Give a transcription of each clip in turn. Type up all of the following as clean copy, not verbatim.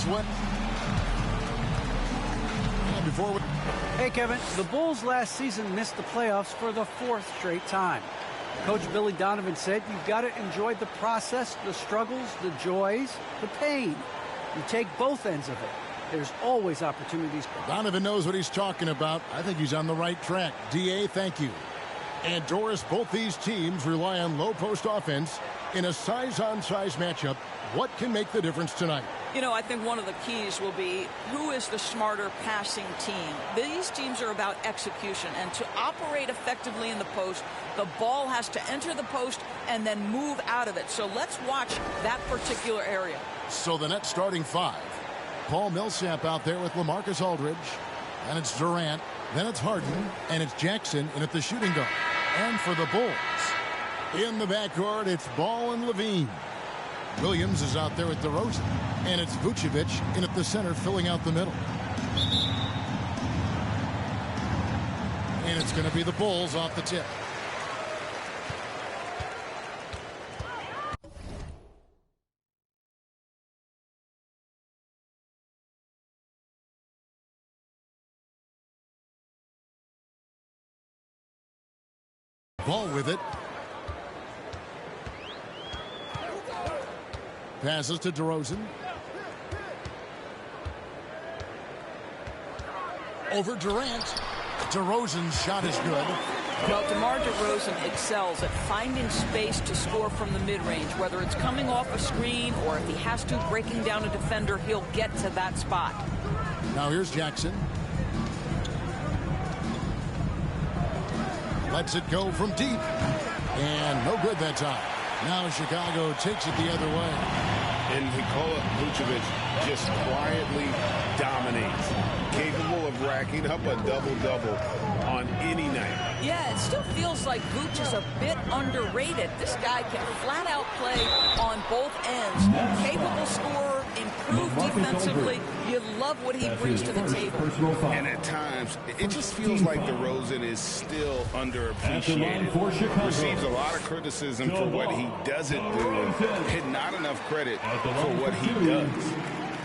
That's what. And before we... Hey, Kevin, the Bulls last season missed the playoffs for the 4th straight time. Coach Billy Donovan said you've got to enjoy the process, the struggles, the joys, the pain. You take both ends of it. There's always opportunities. Donovan knows what he's talking about. I think he's on the right track. D.A., thank you. And Doris, both these teams rely on low post offense. In a size-on-size matchup, what can make the difference tonight? You know, I think one of the keys will be who is the smarter passing team. These teams are about execution, and to operate effectively in the post, the ball has to enter the post and then move out of it. So let's watch that particular area. So the net starting 5. Paul Millsap out there with LaMarcus Aldridge. Then it's Durant. Then it's Harden. And it's Jackson in at the shooting guard. And for the Bulls, in the backcourt, it's Ball and Levine. Williams is out there with DeRozan. And it's Vucevic in at the center, filling out the middle. And it's going to be the Bulls off the tip. Ball with it. Passes to DeRozan. Over Durant. DeRozan's shot is good. Well, DeMar DeRozan excels at finding space to score from the mid-range. Whether it's coming off a screen or if he has to breaking down a defender, he'll get to that spot. Now here's Jackson. Lets it go from deep. And no good that time. Now Chicago takes it the other way. And Nikola Vucevic just quietly dominates. Capable of racking up a double-double on any night. Yeah, it still feels like Vooch is a bit underrated. This guy can flat out play on both ends. Capable scorer, improved defensively. You love what he brings to the table. And at times, it just feels like DeRozan is still underappreciated. Receives a lot of criticism for what he doesn't do and not enough credit for what he does.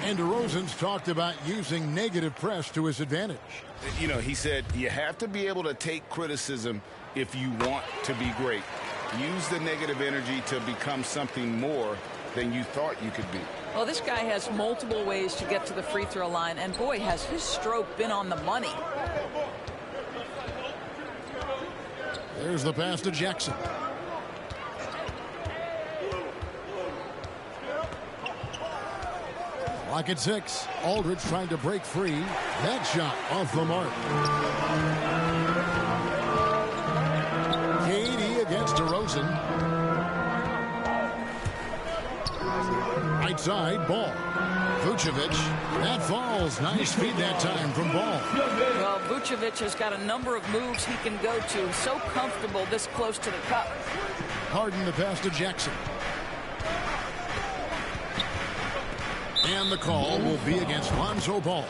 And DeRozan's talked about using negative press to his advantage. You know, he said you have to be able to take criticism if you want to be great. Use the negative energy to become something more than you thought you could be. Well, this guy has multiple ways to get to the free throw line, and boy, has his stroke been on the money. There's the pass to Jackson. Clock at 6. Aldridge trying to break free. That shot off the mark. KD against DeRozan. Right side, Ball. Vucevic. That falls. Nice feed that time from Ball. Well, Vucevic has got a number of moves he can go to. So comfortable this close to the cup. Harden the pass to Jackson. And the call will be against Lonzo Ball.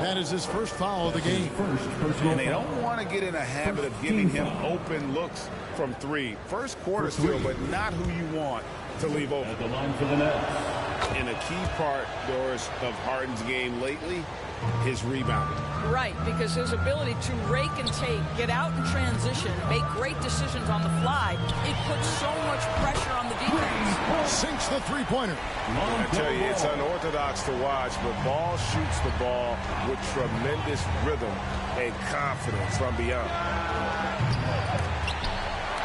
That is his first foul of the game. And they don't want to get in a habit of giving him open looks from 3. First quarter still, but not who you want to leave open. And a key part, Doris, of Harden's game lately, his rebounding. Right, because his ability to rake and take, get out in transition, make great decisions on the fly, it puts so much pressure on the defense. Sinks the three-pointer. I tell you, it's unorthodox to watch, but Ball shoots the ball with tremendous rhythm and confidence from beyond.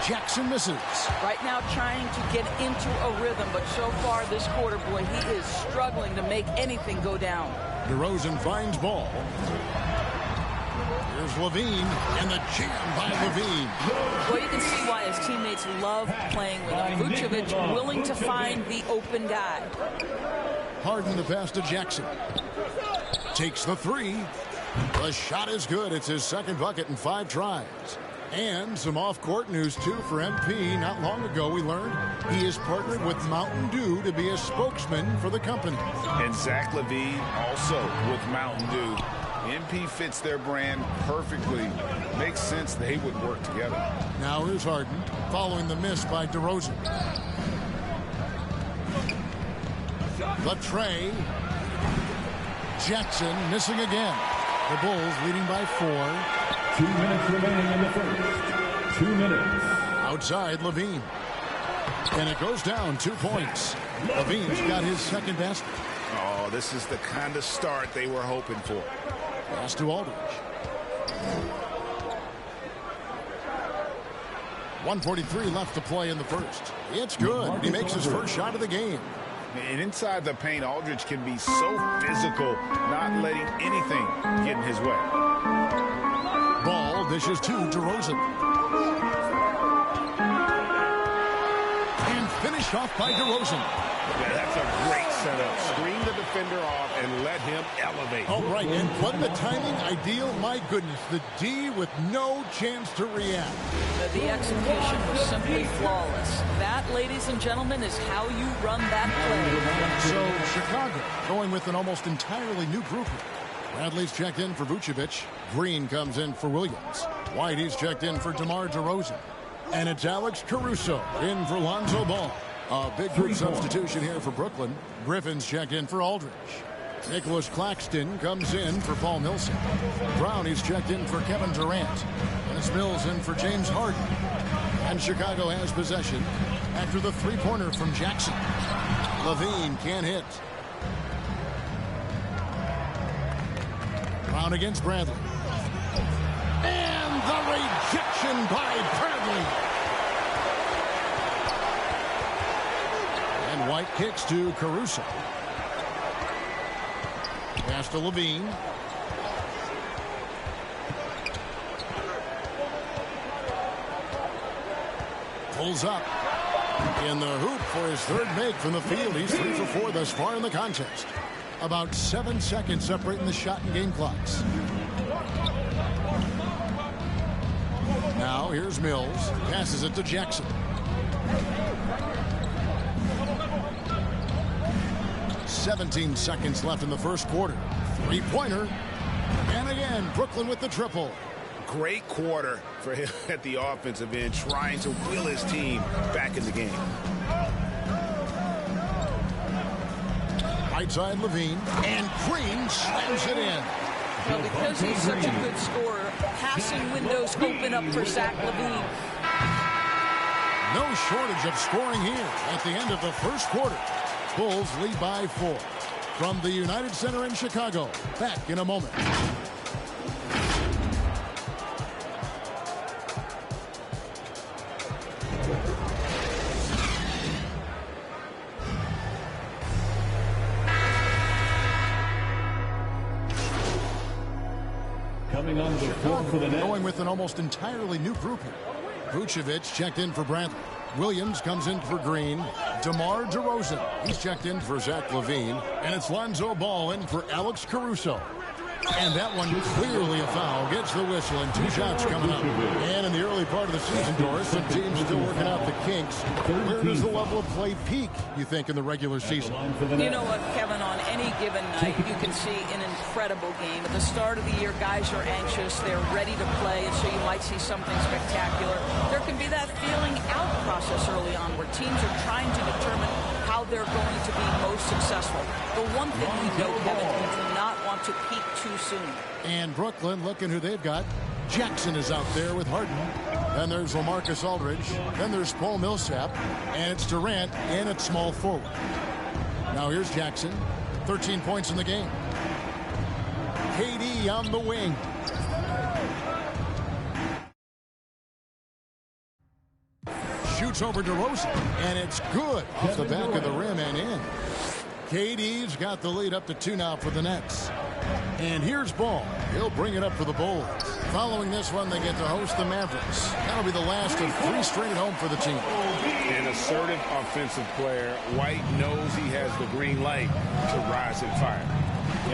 Jackson misses. Right now trying to get into a rhythm, but so far this quarter, boy, he is struggling to make anything go down. DeRozan finds Ball. Here's Levine, and the jam by Levine. Well, you can see why his teammates love playing with him. Vucevic willing to find the open guy. Harden the pass to Jackson. Takes the 3. The shot is good. It's his second bucket in 5 tries. And some off-court news, too, for MP. Not long ago, we learned he is partnered with Mountain Dew to be a spokesman for the company. And Zach LaVine also with Mountain Dew. MP fits their brand perfectly. Makes sense they would work together. Now here's Harden, following the miss by DeRozan. The tray. Jackson missing again. The Bulls leading by 4. 2 minutes remaining in the first. 2 minutes. Outside, Levine. And it goes down 2 points. Levine's got his second basket. Oh, this is the kind of start they were hoping for. Pass to Aldridge. 1:43 left to play in the first. It's good. He makes his first shot of the game. And inside the paint, Aldridge can be so physical, not letting anything get in his way. Ball dishes to DeRozan. And finished off by DeRozan. Yeah, that's a great setup. Screen the defender off and let him elevate. All right, and wasn't the timing ideal? My goodness, the D with no chance to react. The execution was simply flawless. That, ladies and gentlemen, is how you run that play. So Chicago going with an almost entirely new group. Bradley's checked in for Vucevic. Green comes in for Williams. Whitey's checked in for DeMar DeRozan. And it's Alex Caruso in for Lonzo Ball. A big group substitution here for Brooklyn. Griffin's checked in for Aldridge. Nicholas Claxton comes in for Paul Millsap. Brownie's checked in for Kevin Durant. Dennis Mills in for James Harden. And Chicago has possession after the three-pointer from Jackson. Levine can't hit. Brown against Bradley. And the rejection by Bradley. And White kicks to Caruso. Pass to Levine. Pulls up in the hoop for his third make from the field. He's 3 for 4 thus far in the contest. About 7 seconds separating the shot and game clocks. Now here's Mills. Passes it to Jackson. "17 seconds left in the first quarter. Three-pointer. And again, Brooklyn with the triple. Great quarter for him at the offensive end, trying to will his team back in the game. Right side, Levine. And Green slams it in. Well, because he's such a good scorer, passing windows open up for Zach LaVine. No shortage of scoring here at the end of the first quarter. Bulls lead by 4. From the United Center in Chicago. Back in a moment. Coming on the floor for the net. Going with an almost entirely new group here. Vucevic checked in for Bradley. Williams comes in for Green. DeMar DeRozan. He's checked in for Zach LaVine. And it's Lonzo Ball in for Alex Caruso. And that one clearly a foul. Gets the whistle and 2 shots coming up. And in the early part of the season, Doris, some teams still working out the kinks. Where does the level of play peak, you think, in the regular season? You know what, Kevin, on any given night, you can see an incredible game. At the start of the year, guys are anxious. They're ready to play, and so you might see something spectacular. There can be that feeling out process early on where teams are trying to determine how they're going to be most successful. The one thing we know, Kevin, you do not want to peak too soon. And Brooklyn, looking who they've got. Jackson is out there with Harden. Then there's LaMarcus Aldridge. Then there's Paul Millsap. And it's Durant in at small forward. Now here's Jackson. 13 points in the game. KD on the wing. Shoots over DeRozan. And it's good off the back of the rim and in. KD's got the lead up to 2 now for the Nets. And here's Ball. He'll bring it up for the Bulls. Following this one, they get to host the Mavericks. That'll be the last of 3 straight at home for the team. An assertive offensive player. White knows he has the green light to rise and fire.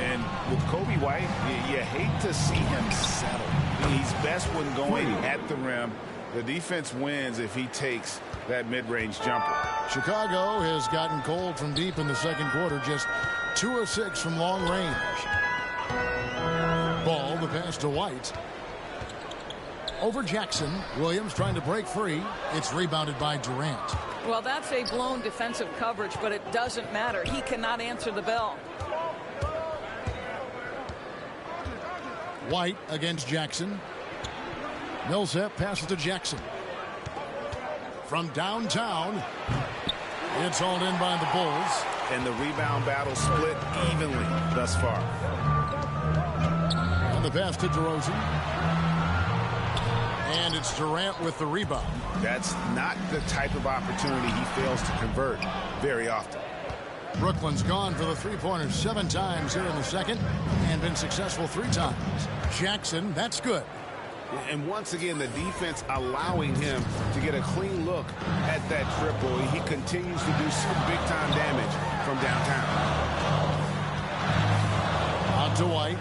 And with Kobe White, you hate to see him settle. He's best when going at the rim. The defense wins if he takes that mid-range jumper. Chicago has gotten cold from deep in the second quarter. Just 2 of 6 from long range. Ball, the pass to White. Over Jackson. Williams trying to break free. It's rebounded by Durant. Well, that's a blown defensive coverage, but it doesn't matter. He cannot answer the bell. White against Jackson. Millsap passes to Jackson. From downtown, it's hauled in by the Bulls. And the rebound battle split evenly thus far. And the pass to DeRozan. And it's Durant with the rebound. That's not the type of opportunity he fails to convert very often. Brooklyn's gone for the three-pointers 7 times here in the second and been successful 3 times. Jackson, that's good. And once again, the defense allowing him to get a clean look at that triple. He continues to do some big-time damage from downtown. Out to White.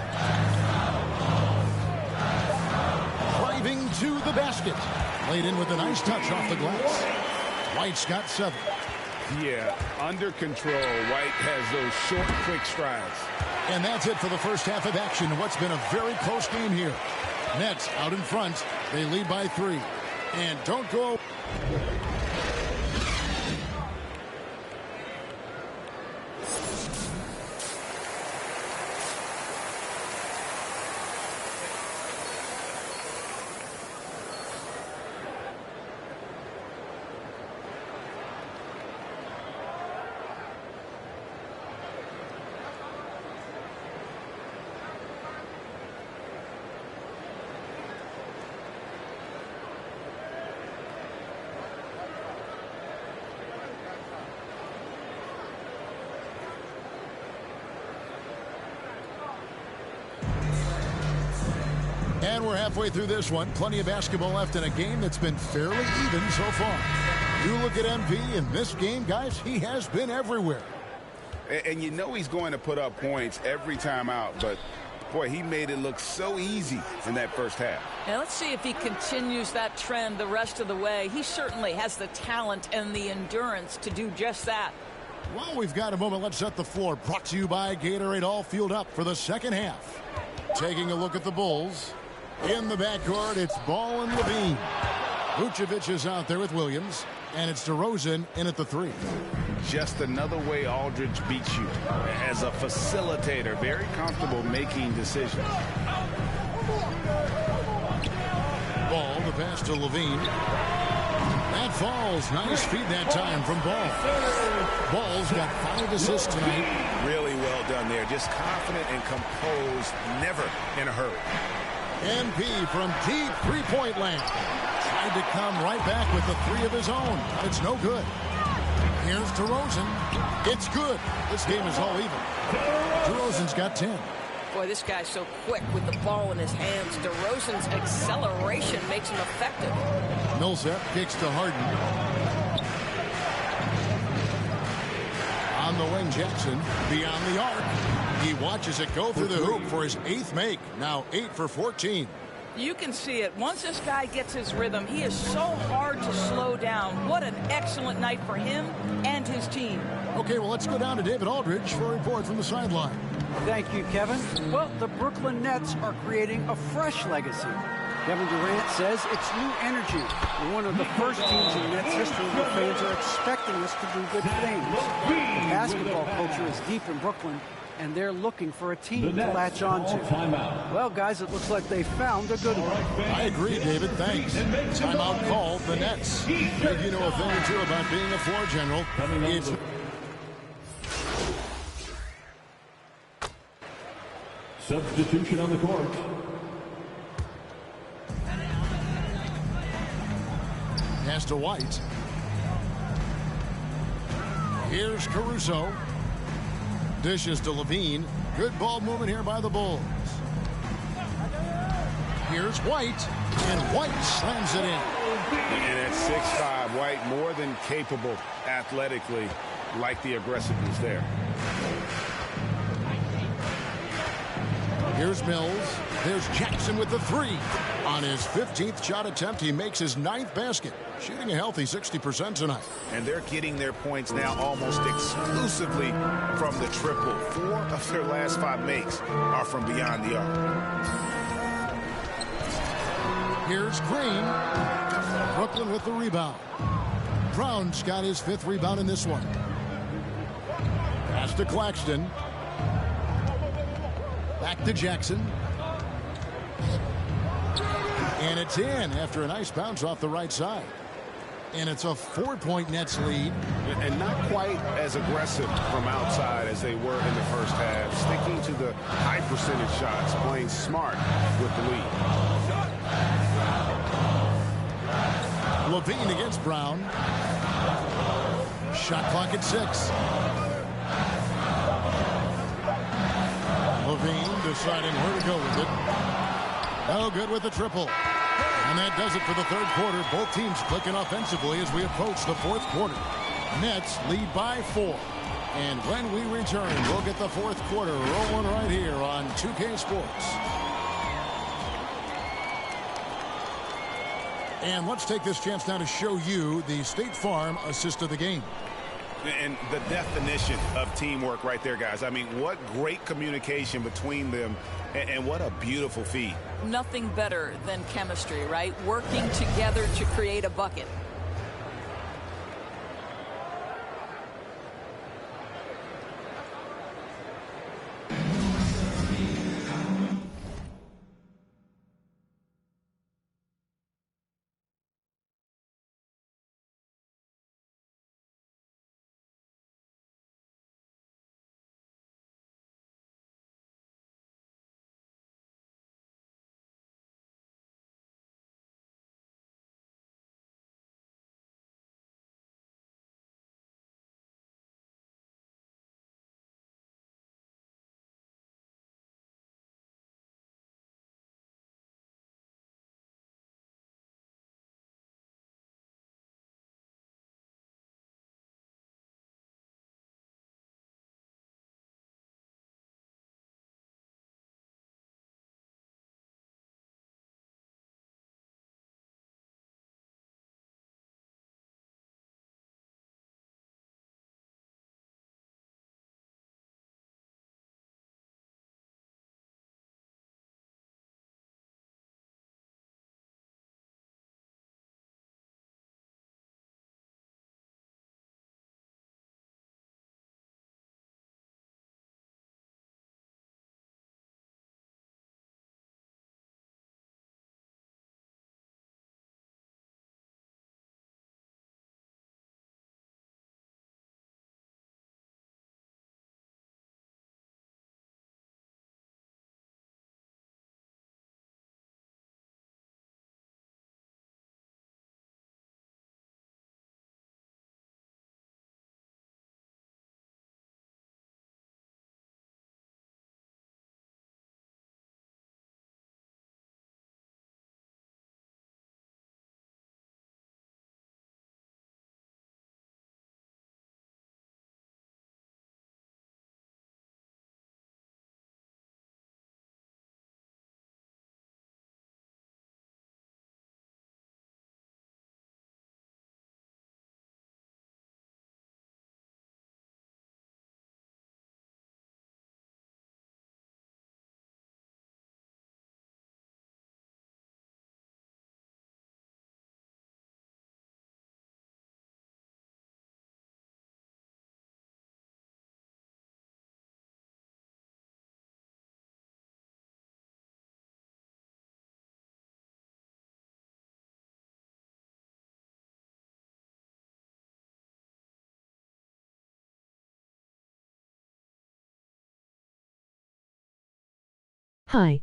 Driving to the basket. Laid in with a nice touch off the glass. White's got 7. Yeah, under control. White has those short, quick strides. And that's it for the first half of action. What's been a very close game here. Nets out in front. They lead by 3. And don't go. And we're halfway through this one. Plenty of basketball left in a game that's been fairly even so far. You look at MP in this game, guys, he has been everywhere. And you know he's going to put up points every time out, but boy, he made it look so easy in that first half. Now let's see if he continues that trend the rest of the way. He certainly has the talent and the endurance to do just that. Well, we've got a moment. Let's set the floor. Brought to you by Gatorade, all fueled up for the second half. Taking a look at the Bulls. In the backcourt, it's Ball and Levine. Vucevic is out there with Williams, and it's DeRozan in at the 3. Just another way Aldridge beats you. As a facilitator, very comfortable making decisions. Ball, the pass to Levine. That falls. Nice feed that time from Ball. Ball's got 5 assists tonight. Really well done there. Just confident and composed, never in a hurry. MP from deep three-point land. Tried to come right back with the 3 of his own. It's no good. Here's DeRozan. It's good. This game is all even. DeRozan's got 10. Boy, this guy's so quick with the ball in his hands. DeRozan's acceleration makes him effective. Millsap kicks to Harden. On the wing, Jackson beyond the arc. He watches it go through the hoop for his 8th make. Now 8 for 14. You can see it. Once this guy gets his rhythm, he is so hard to slow down. What an excellent night for him and his team. Okay, well, let's go down to David Aldridge for a report from the sideline. Thank you, Kevin. Well, the Brooklyn Nets are creating a fresh legacy. Kevin Durant says it's new energy. We're one of the first teams in Nets history where fans are expecting us to do good things. The basketball culture is deep in Brooklyn, and they're looking for a team to latch on to. Well, guys, it looks like they found a good one. I agree, David. Thanks. Timeout called the Nets. If you know a thing or two about being a floor general, it's... Substitution on the court. Pass to White. Here's Caruso. Dishes to Levine. Good ball movement here by the Bulls. Here's White. And White slams it in. And at 6'5", White more than capable athletically. Like the aggressiveness there. Here's Mills. There's Jackson with the 3. On his 15th shot attempt, he makes his 9th basket. Shooting a healthy 60% tonight. And they're getting their points now almost exclusively from the triple. 4 of their last 5 makes are from beyond the arc. Here's Green. Brooklyn with the rebound. Brown's got his 5th rebound in this one. Pass to Claxton. Back to Jackson. And it's in after a nice bounce off the right side. And it's a 4-point Nets lead. And not quite as aggressive from outside as they were in the first half. Sticking to the high percentage shots, playing smart with the lead. LaVine against Brown. Shot clock at 6. LaVine deciding where to go with it. Oh, good with the triple. And that does it for the third quarter. Both teams clicking offensively as we approach the fourth quarter. Nets lead by 4. And when we return, we'll get the fourth quarter rolling right here on 2K Sports. And let's take this chance now to show you the State Farm assist of the game. And the definition of teamwork right there, guys. I mean, what great communication between them, and what a beautiful feed. Nothing better than chemistry, right? Working together to create a bucket. Hi.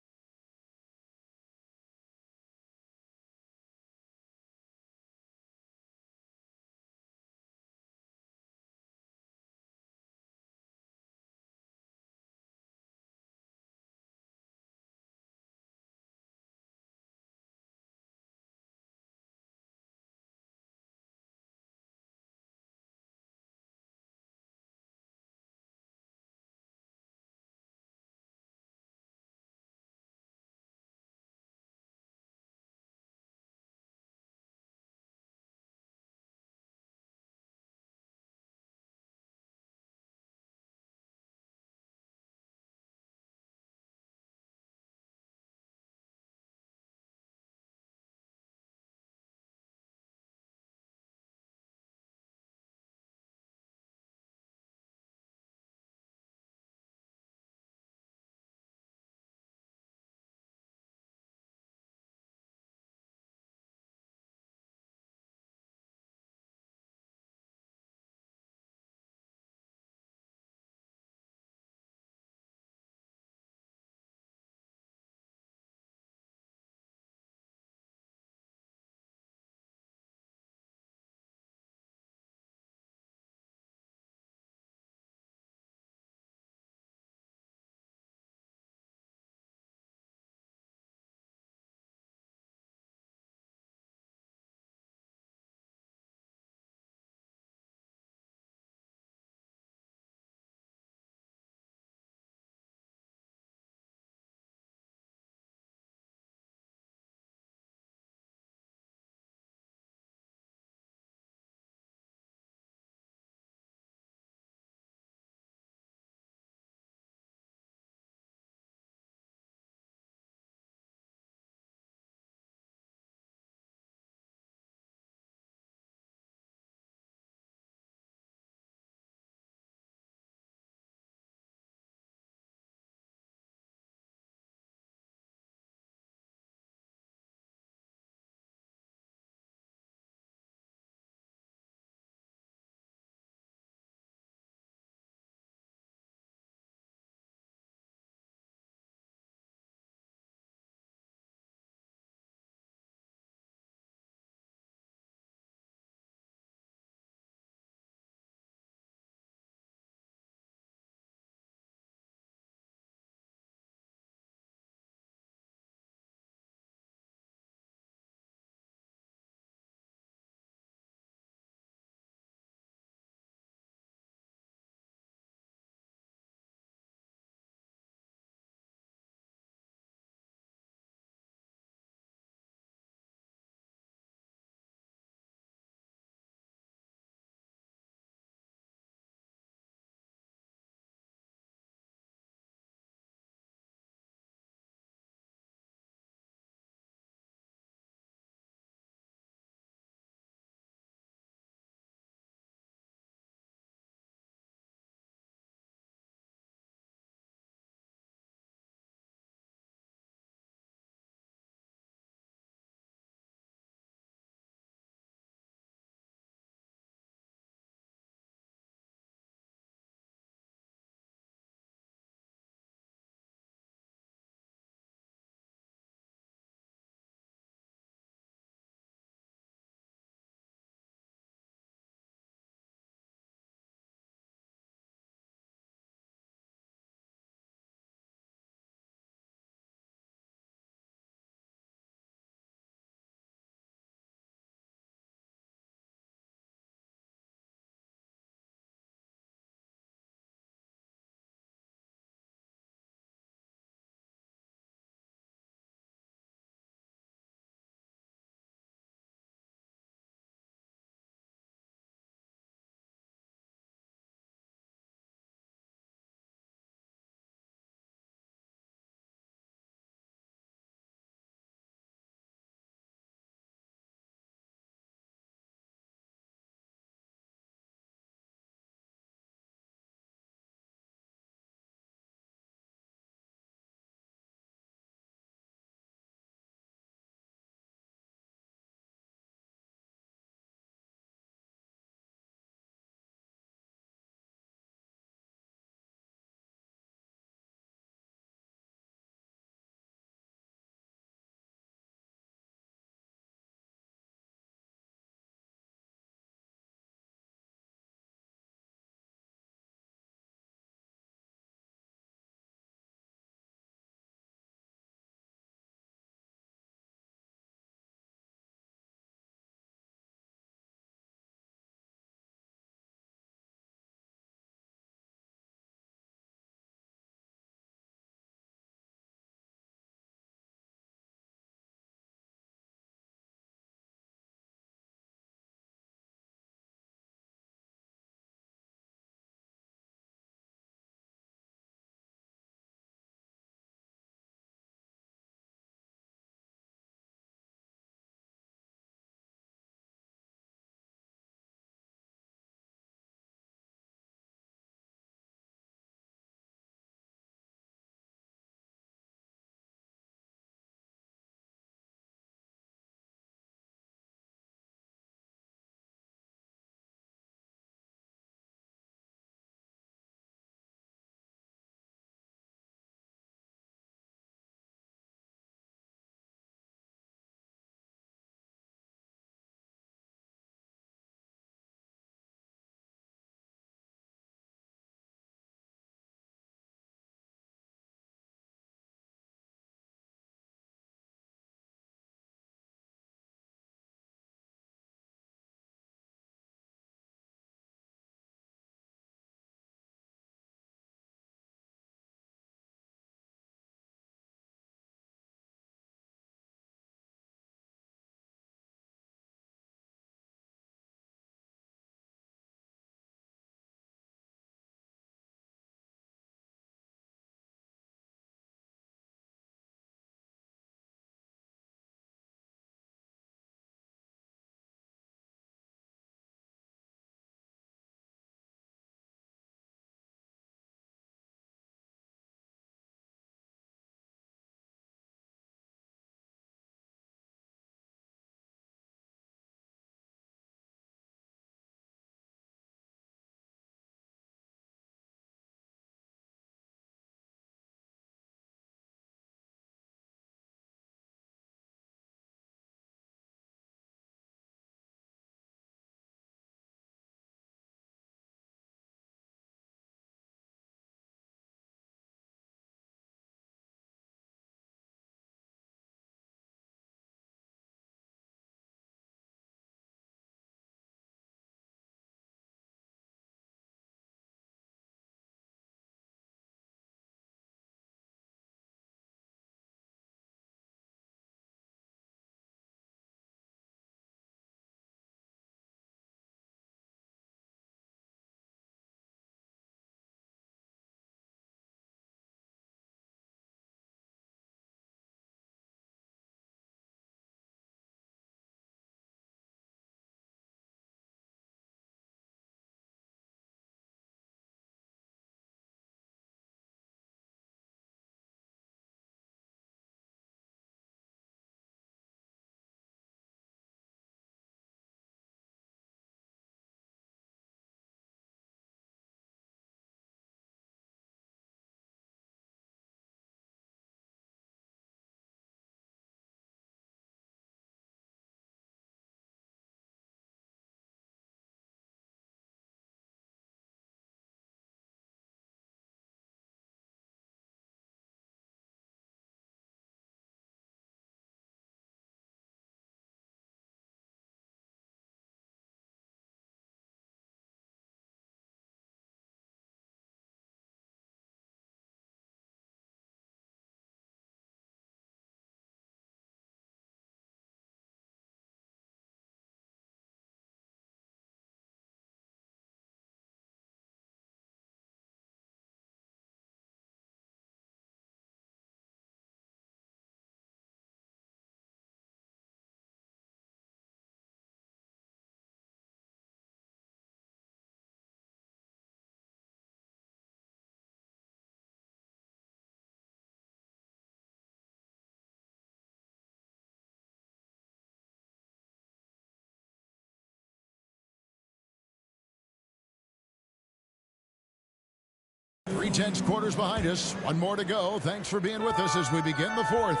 3 tenths quarters behind us. One more to go. Thanks for being with us as we begin the fourth.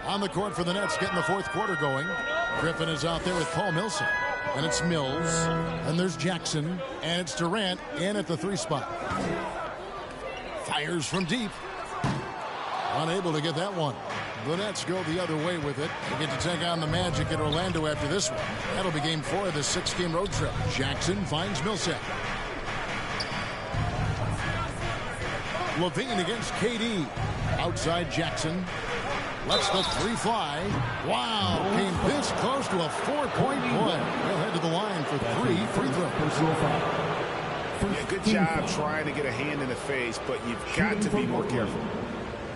On the court for the Nets, getting the fourth quarter going. Griffin is out there with Paul Millsap. And it's Mills. And there's Jackson. And it's Durant in at the 3 spot. Fires from deep. Unable to get that one. The Nets go the other way with it. They get to take on the Magic at Orlando after this one. That'll be game 4 of this 6-game road trip. Jackson finds Millsap. Levine against KD. Outside Jackson. Lets the 3 fly. Wow, came this close to a 4-point play. They'll head to the line for 3 free throws. Yeah, good job trying to get a hand in the face, but you've got to be more careful.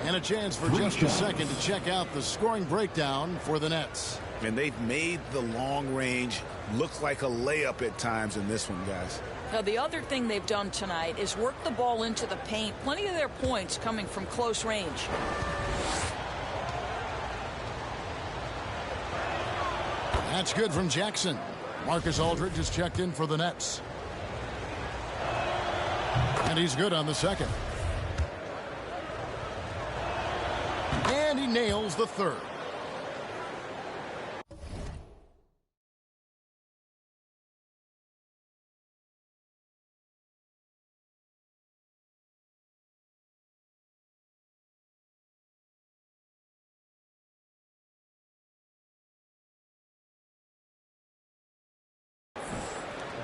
And a chance for just a second to check out the scoring breakdown for the Nets. And they've made the long range look like a layup at times in this one, guys. Now, the other thing they've done tonight is work the ball into the paint. Plenty of their points coming from close range. That's good from Jackson. Marcus Aldridge has checked in for the Nets. And he's good on the second. And he nails the third.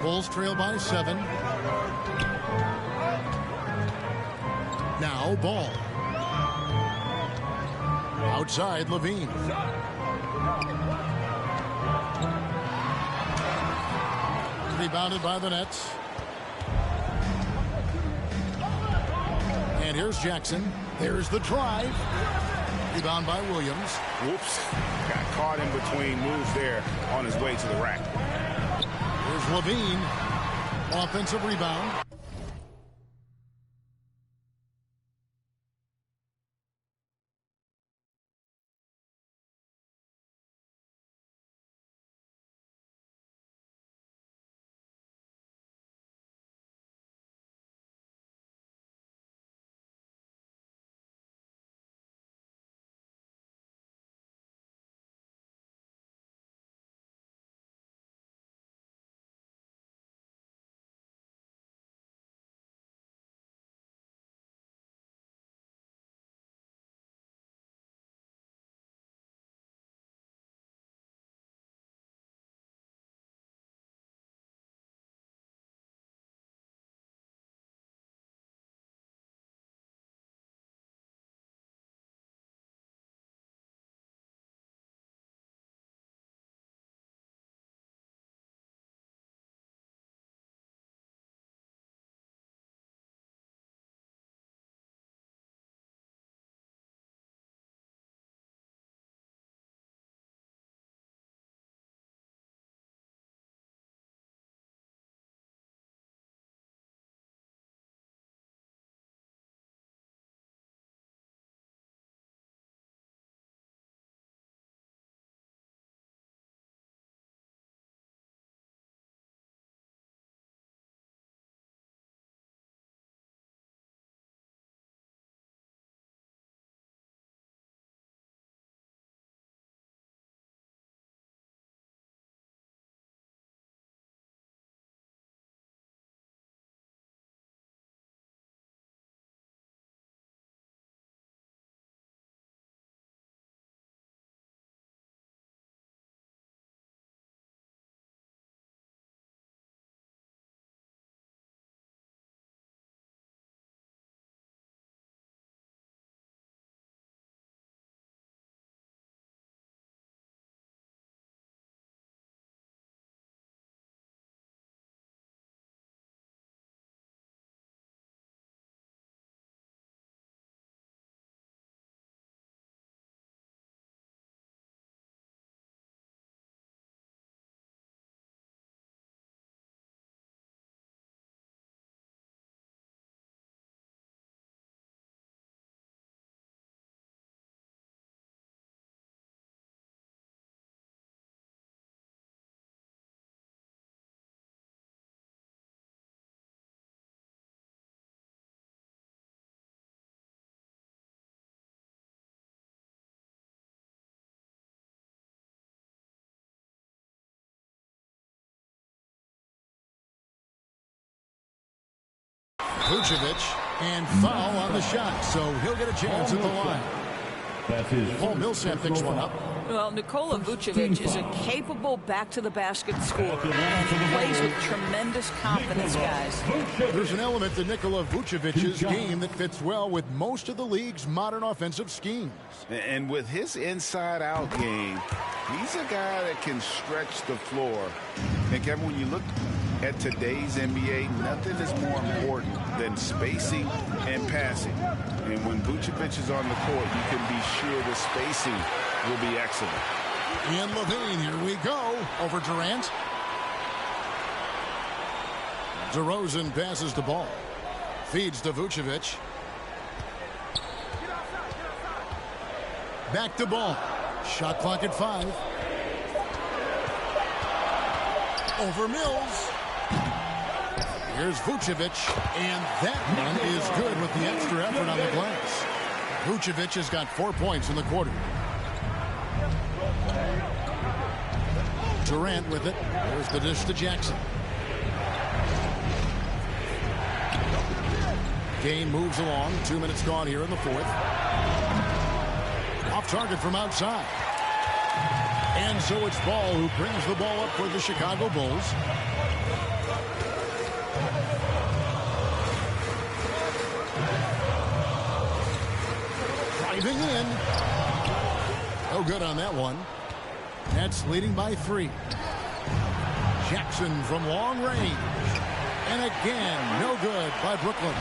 Bulls trail by 7. Now Ball. Outside Levine. Rebounded by the Nets. And here's Jackson. There's the drive. Rebound by Williams. Whoops. Got caught in between moves there on his way to the rack. Here's Levine. Offensive rebound. Vucevic, and foul on the shot, so he'll get a chance at the line. That's his Paul Millsap picks one up. Well, Nikola Vucevic is a capable back-to-the-basket scorer, and he plays with tremendous confidence, guys. There's an element to Nikola Vucevic's game that fits well with most of the league's modern offensive schemes. And with his inside-out game, he's a guy that can stretch the floor. And Kevin, when you look at today's NBA, nothing is more important than spacing and passing. And when Vucevic is on the court, you can be sure the spacing will be excellent. Ian Levine, here we go. Over Durant. DeRozan passes the ball. Feeds to Vucevic. Back to ball. Shot clock at 5. Over Mills. Here's Vucevic, and that one is good with the extra effort on the glass. Vucevic has got 4 points in the quarter. Durant with it. There's the dish to Jackson. Kane moves along. 2 minutes gone here in the fourth. Off target from outside. And so it's Ball who brings the ball up for the Chicago Bulls. Driving in. No good on that one. Nets leading by 3. Jackson from long range. And again, no good by Brooklyn.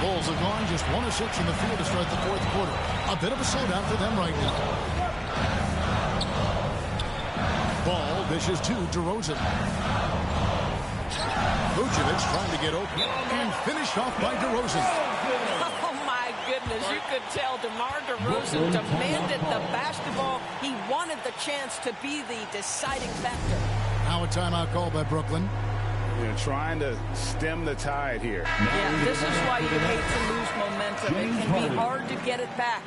Bulls have gone just 1 of 6 in the field to start the fourth quarter. A bit of a slowdown for them right now. Ball dishes to DeRozan. Vucevic trying to get open and finished off by DeRozan. Oh, my goodness. You could tell DeMar DeRozan demanded the basketball. He wanted the chance to be the deciding factor. Now a timeout called by Brooklyn. They're trying to stem the tide here. Yeah, this is why you hate to lose momentum. It can be hard to get it back.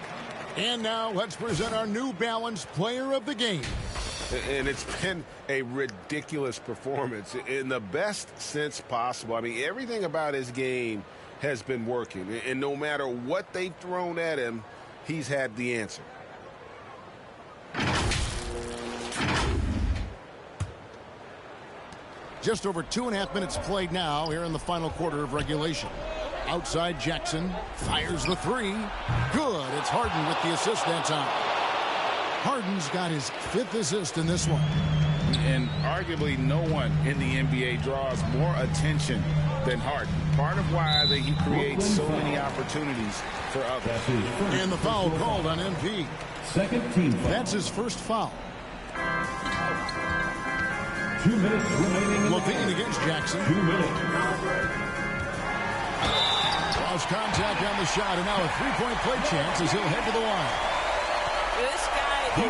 And now let's present our New Balance Player of the Game. And it's been a ridiculous performance in the best sense possible. I mean, everything about his game has been working. And no matter what they've thrown at him, he's had the answer. Just over 2.5 minutes played now here in the final quarter of regulation. Outside Jackson fires the 3. Good. It's Harden with the assist that time. Harden's got his 5th assist in this one. And arguably no one in the NBA draws more attention than Harden. Part of why he creates so many opportunities for others. And the foul called on MP. Second team foul. That's his first foul. 2 minutes remaining in the Levine game. against Jackson. 2 minutes. Lost contact on the shot, and now a 3-point play chance as he'll head to the line. This guy is big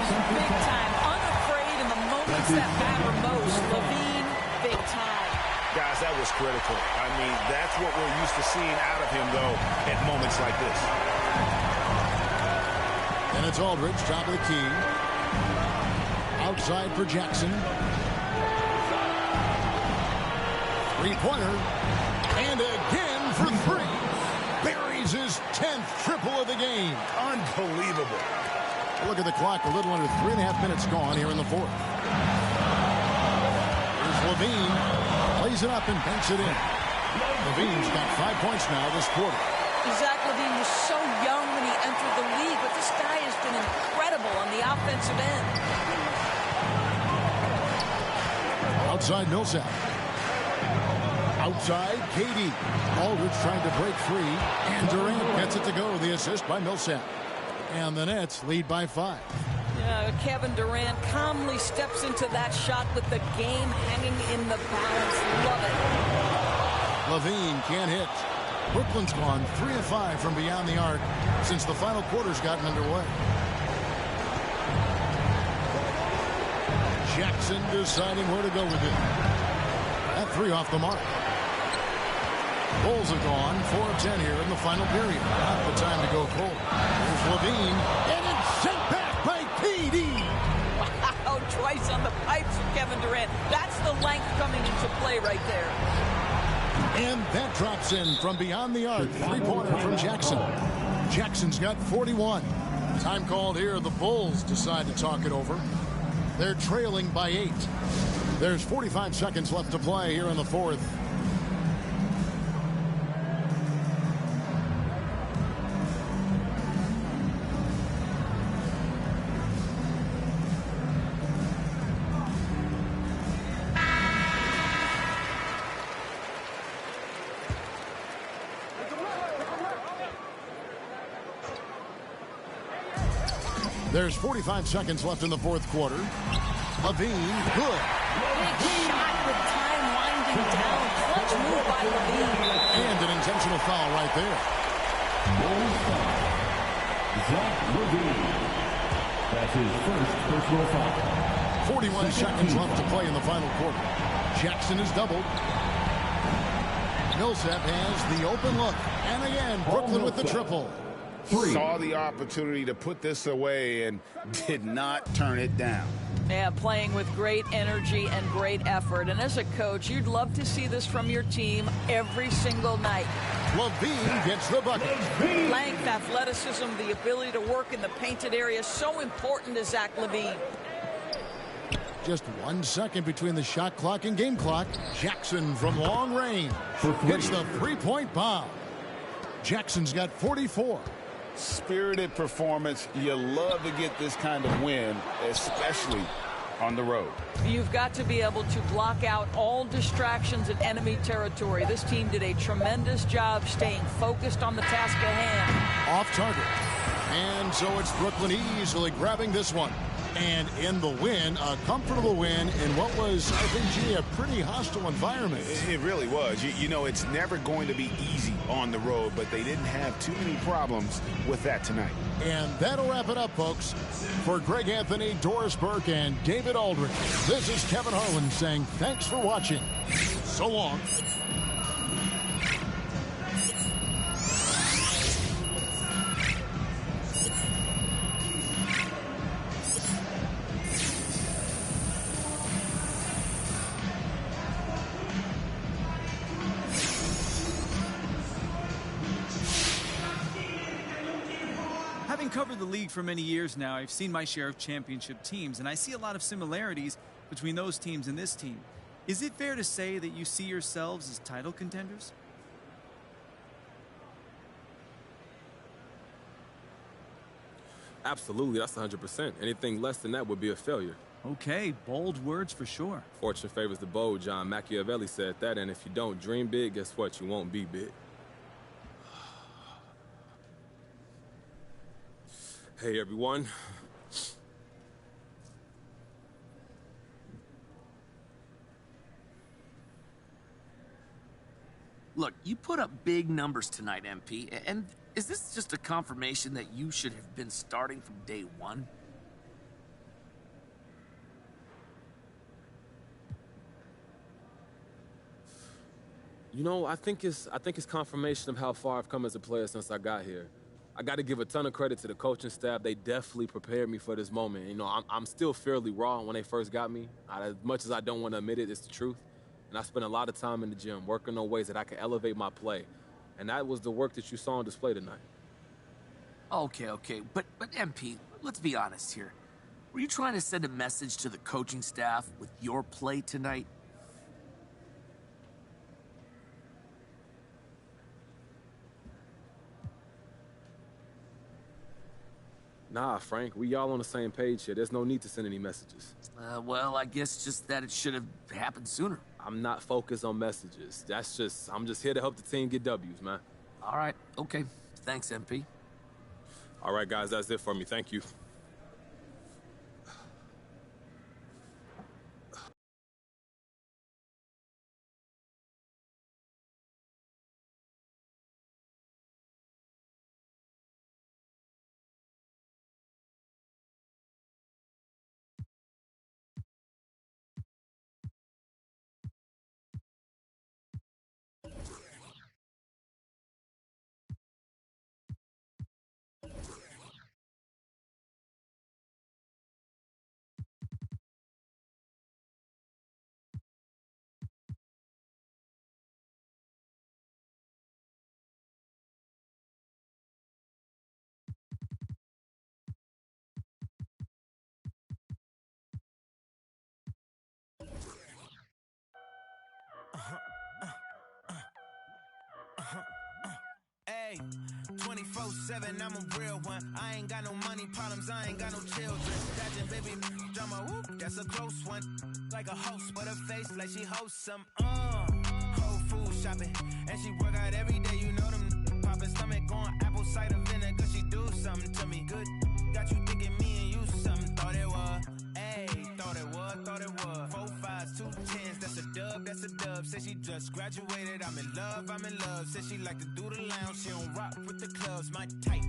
time, unafraid in the moments that matter most. Levine, big time. Guys, that was critical. I mean, that's what we're used to seeing out of him, though, at moments like this. And it's Aldridge, top of the key. Outside for Jackson. 3-pointer. And again for 3. Buries his 10th triple of the game. Unbelievable. Look at the clock. A little under 3.5 minutes gone here in the fourth. Here's Levine. Plays it up and banks it in. Levine's got 5 points now this quarter. Zach LaVine was so young when he entered the league, but this guy has been incredible on the offensive end. Outside Millsap. Outside KD. Aldridge trying to break free. And Durant gets it to go. The assist by Millsap. And the Nets lead by 5. Kevin Durant calmly steps into that shot with the game hanging in the balance. Love it. Levine can't hit. Brooklyn's gone 3 of 5 from beyond the arc since the final quarter's gotten underway. Jackson deciding where to go with it. That 3 off the mark. Bulls have gone 4 of 10 here in the final period. Not the time to go cold. Here's Levine, and it's sent back by KD. Wow, twice on the pipes of Kevin Durant. That's the length coming into play right there. And that drops in from beyond the arc. Three-pointer from Jackson. Jackson's got 41. Time called here. The Bulls decide to talk it over. They're trailing by 8. There's 45 seconds left to play here in the fourth. There's 45 seconds left in the fourth quarter. LaVine, good. Big shot with time winding down. Clutch move by LaVine. And an intentional foul right there. Zach LaVine. That's his first personal foul. 41 seconds left to play in the final quarter. Jackson is doubled. Millsap has the open look. And again, Brooklyn with the triple. Saw the opportunity to put this away and did not turn it down. Yeah, playing with great energy and great effort. And as a coach, you'd love to see this from your team every single night. LaVine gets the bucket. Length, athleticism, the ability to work in the painted area, so important to Zach LaVine. Just 1 second between the shot clock and game clock. Jackson from long range hits the three-point bomb. Jackson's got 44. Spirited performance. You love to get this kind of win, especially on the road. You've got to be able to block out all distractions in enemy territory. This team did a tremendous job staying focused on the task at hand. Off target. And so it's Brooklyn easily grabbing this one. And in the win, a comfortable win in what was, I think, G, a pretty hostile environment. It really was. You know, it's never going to be easy on the road, but they didn't have too many problems with that tonight. And that'll wrap it up, folks. For Greg Anthony, Doris Burke, and David Aldridge, this is Kevin Harlan saying thanks for watching. So long. Having covered the league for many years now, I've seen my share of championship teams, and I see a lot of similarities between those teams and this team. Is it fair to say that you see yourselves as title contenders? Absolutely, that's 100%. Anything less than that would be a failure. Okay, bold words for sure. Fortune favors the bold, John Machiavelli said that, and if you don't dream big, guess what? You won't be big. Hey, everyone. Look, you put up big numbers tonight, MP, and is this just a confirmation that you should have been starting from day one? You know, I think it's confirmation of how far I've come as a player since I got here. I got to give a ton of credit to the coaching staff. They definitely prepared me for this moment. You know, I'm still fairly raw when they first got me. As much as I don't want to admit it, it's the truth. And I spent a lot of time in the gym working on ways that I could elevate my play. And that was the work that you saw on display tonight. Okay. But MP, let's be honest here. Were you trying to send a message to the coaching staff with your play tonight? Nah, Frank, we all on the same page here. There's no need to send any messages. Well, I guess just that it should have happened sooner. I'm not focused on messages. I'm just here to help the team get W's, man. All right, okay. Thanks, MP. All right, guys, that's it for me. Thank you. Hey, 24/7, I'm a real one. I ain't got no money problems, I ain't got no children. Dodging baby drama, whoop, that's a close one. Like a host, but her face like she hosts some. Whole food shopping, and she work out every day. You know them popping stomach on apple cider vinegar. She do something to me good. Got you thinking me and you something. Thought it was, ayy, thought it was. 4 5s, 2 10s, that's a dub, that's a dub. Said she just graduated, I'm in love. Said she like to do the lounge, she don't rock with the clubs. My type,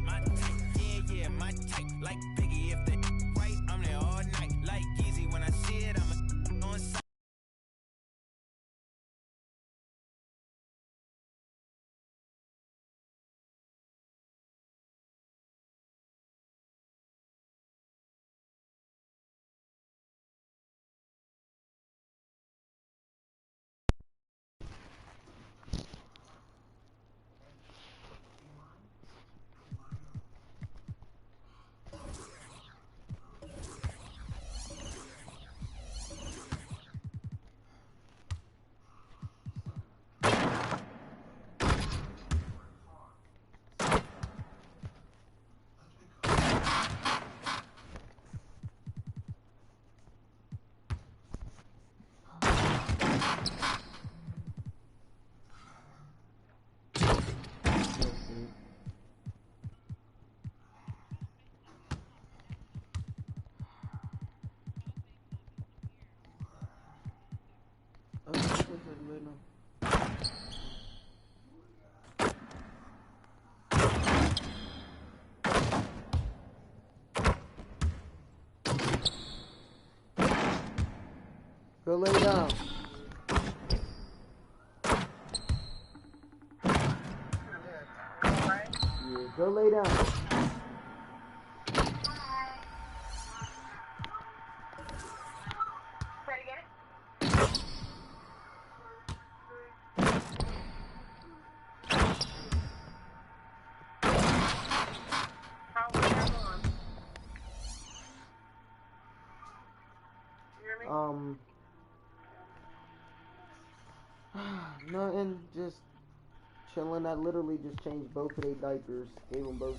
yeah, my type. Like Biggie, if they right, I'm there all night. Like Yeezy, when I see it, I'm on site. Go lay down. Yeah, go lay down. Nothing, just chilling. I literally just changed both of their diapers, gave them both.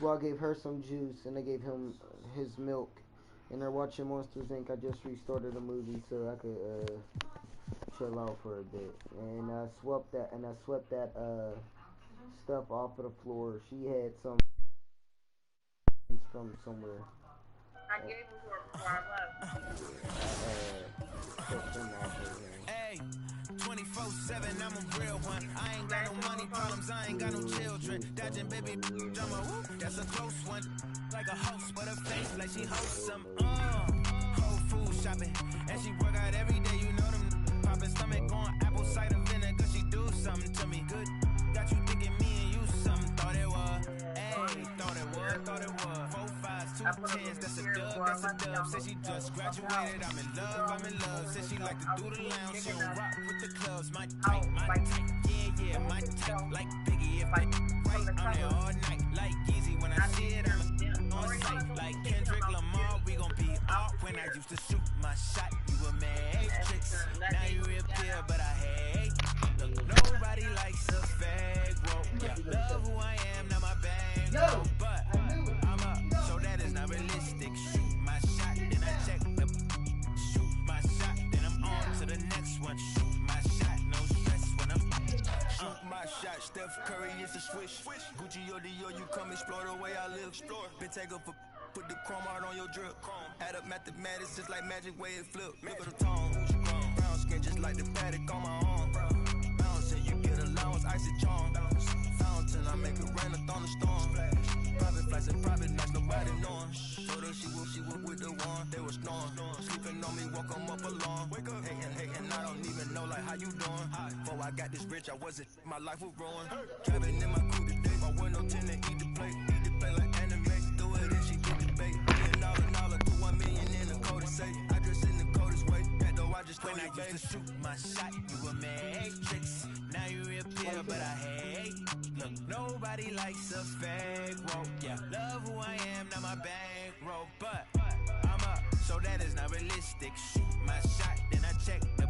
Well, I gave her some juice and I gave him his milk. And they're watching Monsters Inc. I just restarted a movie so I could chill out for a bit. And I swept that stuff off of the floor. She had some from somewhere. I gave them to her before I left. Hey, 24/7, I'm a real one. I ain't got no money problems, I ain't got no children. Dodging baby drama, whoop, that's a close one. Like a host, but her face like she hosts some. Whole food shopping, and she work out every day. You know them popping stomach on apple cider vinegar. She do something to me good. Got you thinking me and you something. Thought it was, ayy, thought it was. 4 5s, 2 10s, that's a dub. Said she just graduated, I'm in love. Said she like to do the lounge, she don't rock with the clubs. My type, yeah, my type. Like Biggie, if they right, I'm there all night. Like Yeezy, when I see it, I'm on sight. Like Kendrick Lamar, we gon' be off. When I used to shoot my shot, you a matrix. Now you reappear, but I hate. Look, nobody likes a fake. Whoa, yeah, love who I am, not my bang. No, but I'm up, so that is not realistic. Shoot my shot, then I check the. Shoot my shot, then I'm on to the next one. Shoot my shot, no stress when I'm. Shoot my shot, Steph Curry is a swish. Gucci or Dior, you come explore the way I live. Been take up for. Put the chrome out on your drip. Add up mathematics just like magic way it flip. Look at the tone. Brown skin just like the paddock on my arm. Bouncing, you get allowance, icy charm. Fountain, I make it rain a thunderstorm. Private flights and private nights, nobody knowing. Told her she was with the one, they was snoring. Sleeping on me, woke 'em up alone. Hating, I don't even know like how you doing. Before I got this rich, I wasn't, my life was ruined. Driving in my coupe today, my window tint and eat the plate like anime. Do it and she get the bait. $1 to 1 million in the code to say. I dress in the coldest way, that though I just when I used to shoot my shot, you a matrix. Now you reappear, but I hate. Look, nobody likes a fake. Whoa, yeah, love who I am, not my bankroll. But I'm up, so that is not realistic. Shoot my shot, then I check the.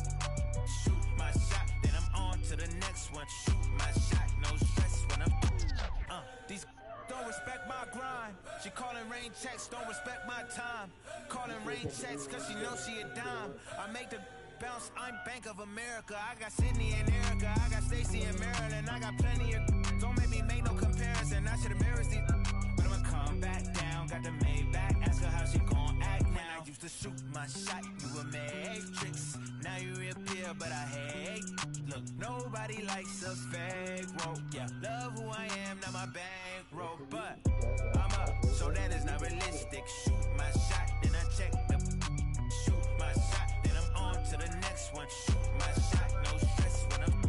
Shoot my shot, then I'm on to the next one. Shoot my shot, no stress when I'm. rain checks, don't respect my time. Calling rain checks, cause she knows she a dime. I make the bounce, I'm Bank of America. I got Sydney and Erica, I got Stacy and Maryland. I got plenty of, don't make me make no comparison. I should embarrass these, but I'ma come back down. Got the Maybach, ask her how she gon' act now. When I used to shoot my shot, you a matrix. Now you reappear, but I hate. Look, nobody likes a fake rope. Yeah, love who I am, not my bankroll. But I'm up, so that is not realistic. Shoot my shot, then I check the. Shoot my shot, then I'm on to the next one. Shoot my shot, no stress when I'm.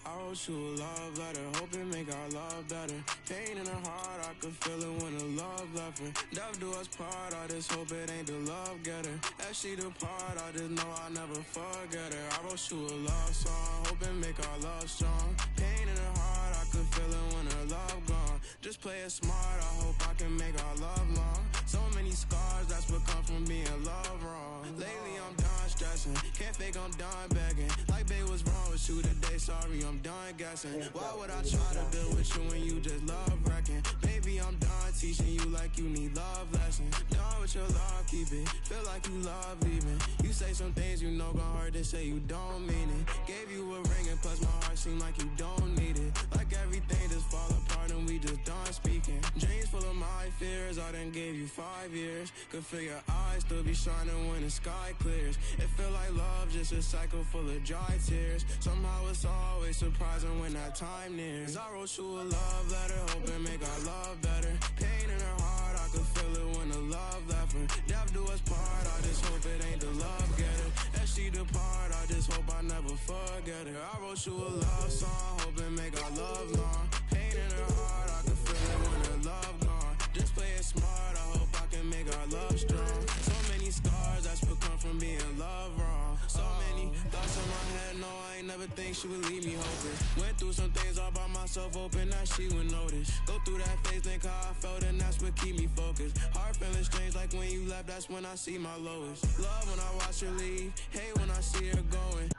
I wrote you a love letter, hoping make our love better. Pain in her heart, I could feel it when the love left her. Death do us part, I just hope it ain't the love getter. As she depart, I just know I'll never forget her. I wrote you a love song, hoping make our love strong. Pain in her heart, I could feel it when her love gone. Just play it smart, I hope I can make our love long. So many scars, that's what come from being loved wrong. Lately I'm done stressing, can't fake I'm done begging. Like babe, what's wrong with you today? Sorry, I'm done guessing. Why would I try to build with you when you just love wrecking? Baby, I'm done teaching you like you need love lessons. Done with your love, keep it. Feel like you love leaving. You say some things you know gon' hurt, they say you don't mean it. Gave you a ring and plus my heart seem like you don't need it. Like everything just fall apart and we just done speaking. Dreams full of my fears, I done gave you 5 years. Could feel your eyes still be shining when the sky clears. It feel like love, just a cycle full of dry tears. Somehow it's always surprising when that time nears. I wrote you a love letter, hoping make our love better. Pain in her heart, I could feel it when the love left her. Death do us part, I just hope it ain't the love getter. As she depart, I just hope I never forget her. I wrote you a love song, hoping make our love long. Pain in her heart, I could feel it when her love gone. Just play it smart, I hope I can make our love strong. So many scars, that's what come from being loved wrong. So many thoughts in my head, no, I ain't never think she would leave me hopeless. Went through some things all by myself, hoping that she would notice. Go through that phase, think how I felt, and that's what keep me focused. Heart feeling strange, like when you left, that's when I see my lowest. Love when I watch her leave, hate when I see her going.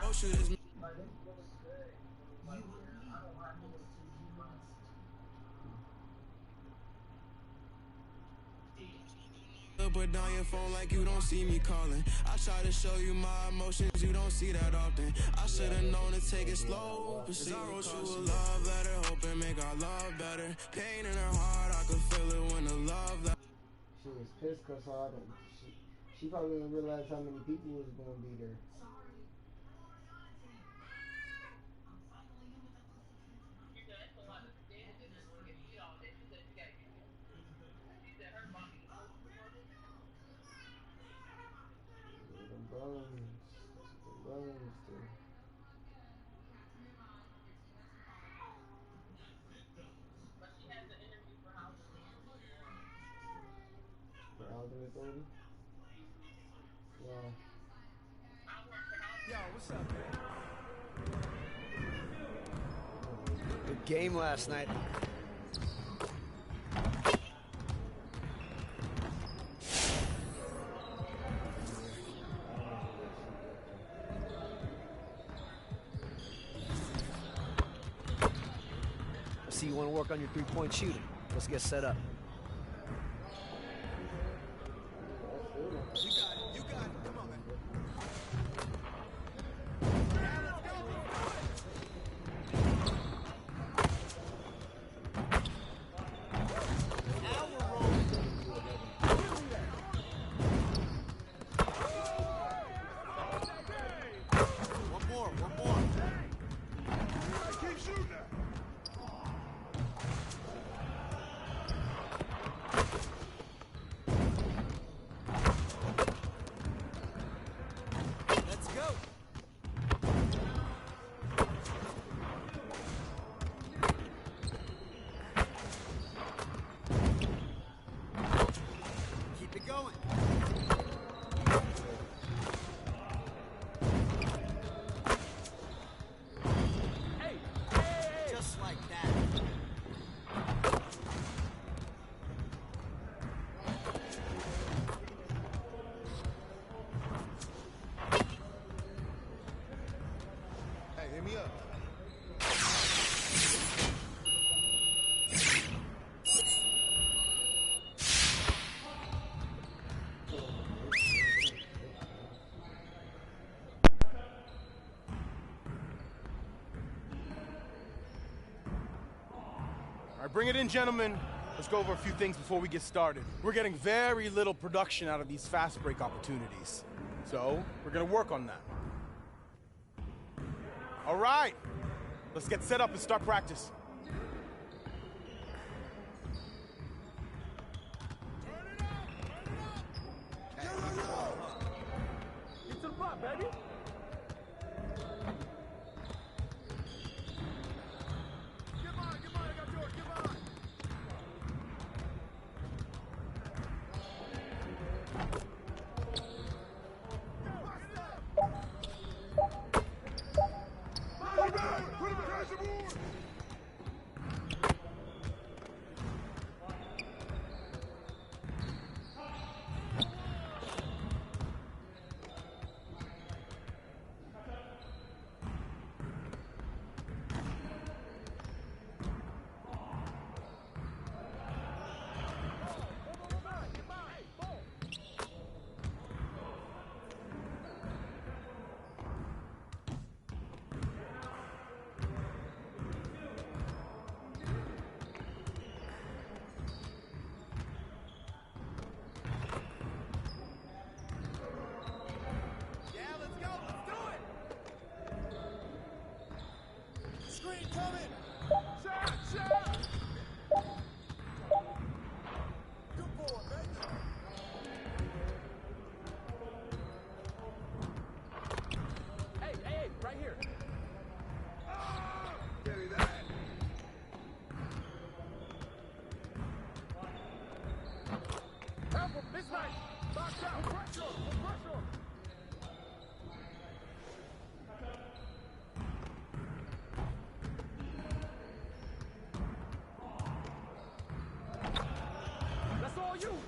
Oh shoot, it's put down your phone like you don't see me calling. I try to show you my emotions, you don't see that often. I should've known to take it slow, but I wrote you a love letter, hoping make our love better. Pain in her heart, I could feel it when the love left. She was pissed cause she probably didn't realize how many people was gonna be there. Yo, what's up, man? Good game last night. I see you want to work on your three-point shooting. Let's get set up. right, bring it in, gentlemen. Let's go over a few things before we get started. We're getting very little production out of these fast break opportunities. So, we're gonna work on that. All right, let's get set up and start practice. Get to the block, baby. Screen coming! Shot! Shot! Good boy, baby! Hey, right here. Give me that! Help him! This night! Box out! Pressure! Pressure!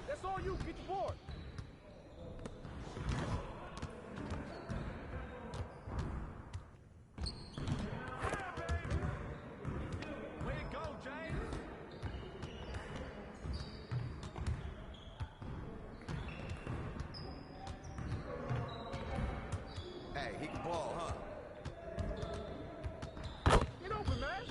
That's all you. Get your board. Yeah, baby. Way to go, James. Hey, he can ball, huh? Get open, man.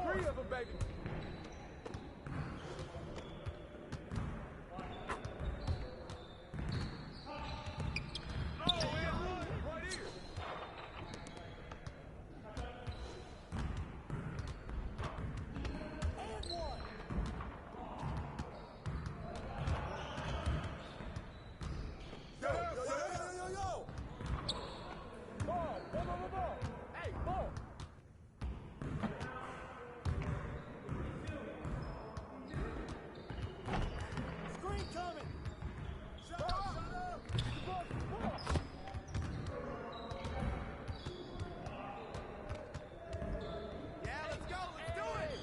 Three of them, baby. Oh, man, right here. And one. Yo! Ball. Hey, ball. Screen coming! Shut up! Yeah, let's go! Let's do it!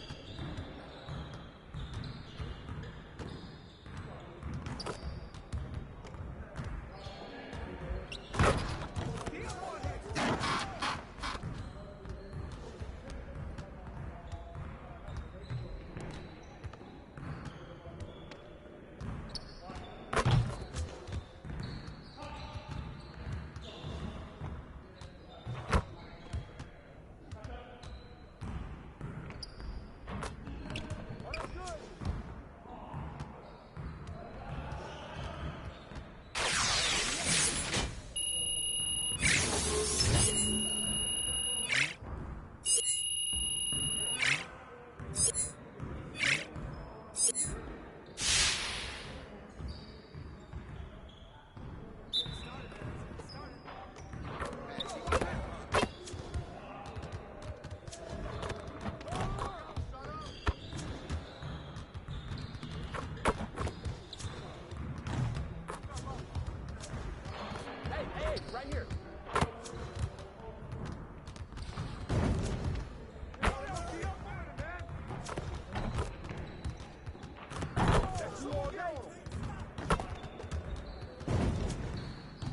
Hey, right here. That's you all day.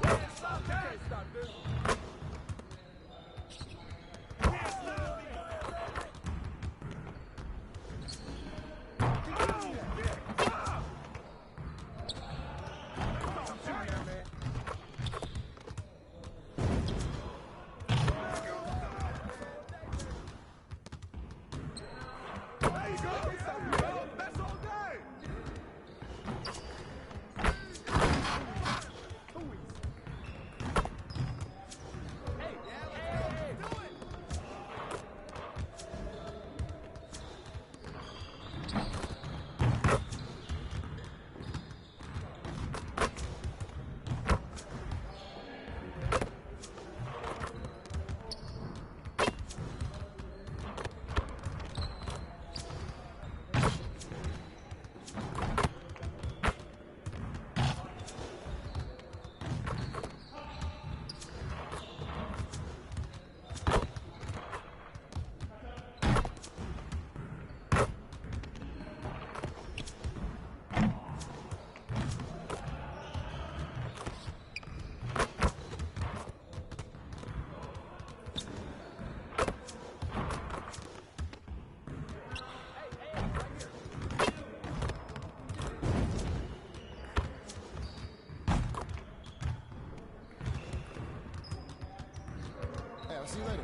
Can't stop this. Can't stop this. see you later.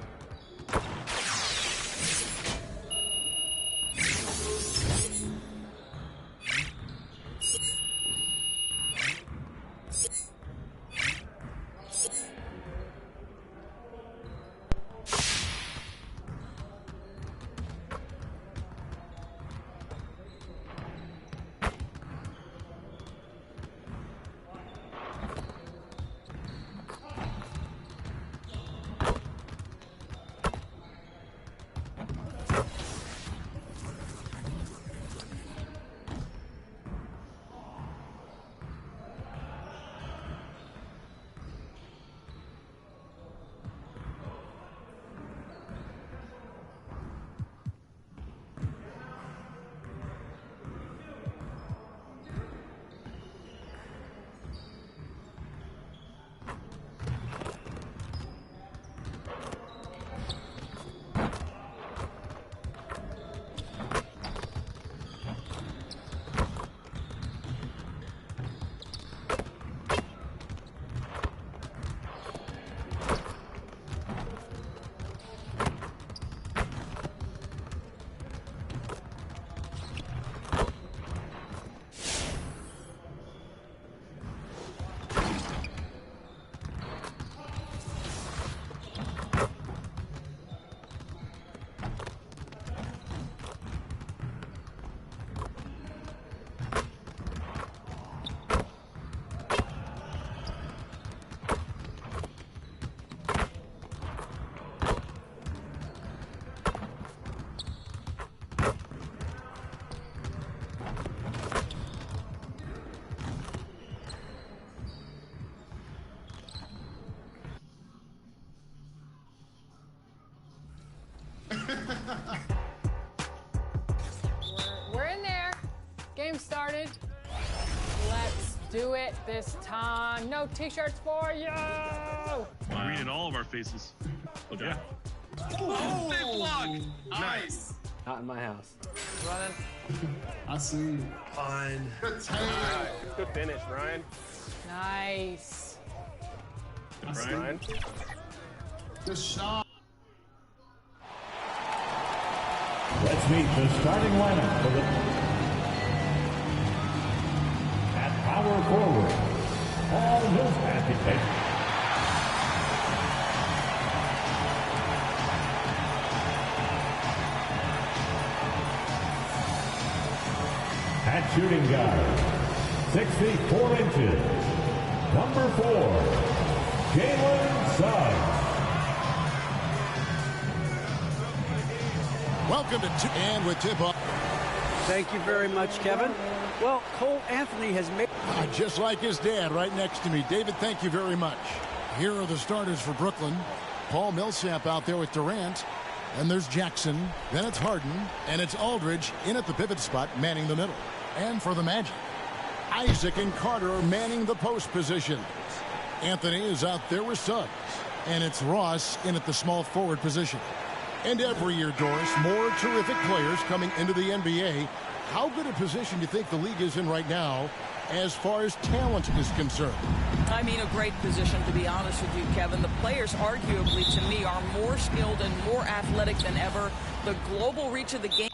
We're in there. Game started. Let's do it this time. No t-shirts for you. Wow. Green in all of our faces. Okay. Yeah. Oh, big block. Nice. Not in my house. Running. I see. Fine. Good finish, Ryan. Nice. Good, Ryan. Good shot. Let's meet the starting lineup for the at power forward, Paul Millsap. At shooting guard, 6 feet 4 inches, number 4, Jalen Suggs. Welcome to and with tip-off. Thank you very much, Kevin. Well, Cole Anthony has made... Just like his dad right next to me. David, thank you very much. Here are the starters for Brooklyn. Paul Millsap out there with Durant. And there's Jackson. Then it's Harden. And it's Aldridge in at the pivot spot, manning the middle. And for the Magic, Isaac and Carter are manning the post positions. Anthony is out there with Suggs. And it's Ross in at the small forward position. And every year, Doris, more terrific players coming into the NBA. How good a position do you think the league is in right now as far as talent is concerned? I mean, a great position, to be honest with you, Kevin. The players, arguably, to me, are more skilled and more athletic than ever. The global reach of the game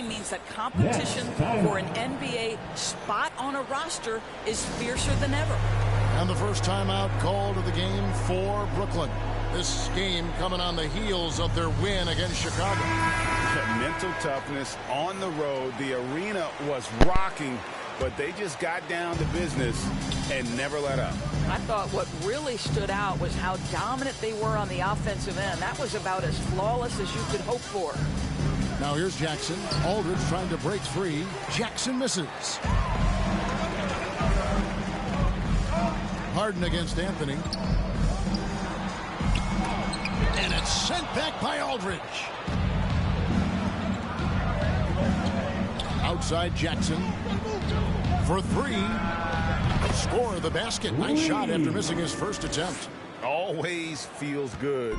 means that competition for an NBA spot on a roster is fiercer than ever. And the first timeout called of the game for Brooklyn. This game coming on the heels of their win against Chicago. Mental toughness on the road. The arena was rocking, but they just got down to business and never let up. I thought what really stood out was how dominant they were on the offensive end. That was about as flawless as you could hope for. Now here's Jackson. Aldridge trying to break free. Jackson misses. Harden against Anthony. And it's sent back by Aldridge. Outside Jackson for three. Score of the basket. Nice shot after missing his first attempt. Always feels good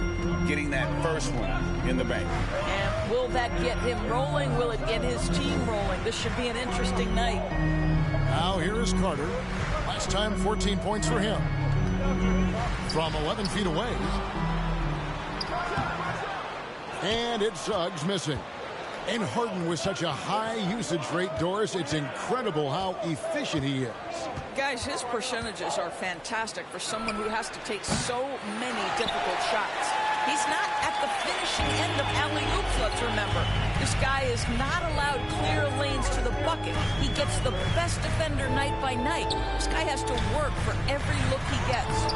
getting that first one in the bank. And Will that get him rolling? Will it get his team rolling? This should be an interesting night. Now here is Carter. Last time 14 points for him. From 11 feet away. And it's Suggs missing. And Harden with such a high usage rate, Doris, it's incredible how efficient he is. Guys, his percentages are fantastic for someone who has to take so many difficult shots. He's not at the finishing end of alley-oops, let's remember. This guy is not allowed clear lanes to the bucket. He gets the best defender night by night. This guy has to work for every look he gets.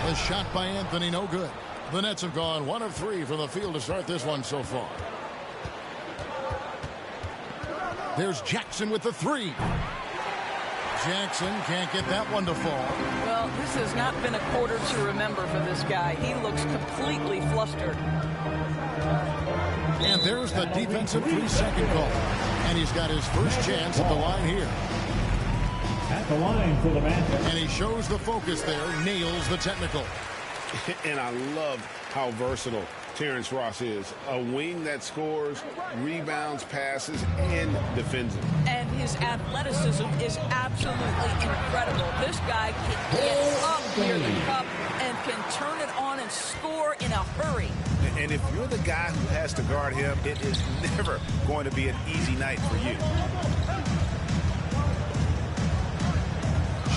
The shot by Anthony, no good. The Nets have gone 1 of 3 from the field to start this one so far. There's Jackson with the 3. Jackson can't get that one to fall. Well, this has not been a quarter to remember for this guy. He looks completely flustered. And there's the defensive 3-second call. And he's got his first chance at the line here. At the line for the Magic. And he shows the focus there, nails the technical. And I love how versatile Terrence Ross is. A wing that scores, rebounds, passes, and defends it. And his athleticism is absolutely incredible. This guy can get up near the cup and can turn it on and score in a hurry. And if you're the guy who has to guard him, it is never going to be an easy night for you.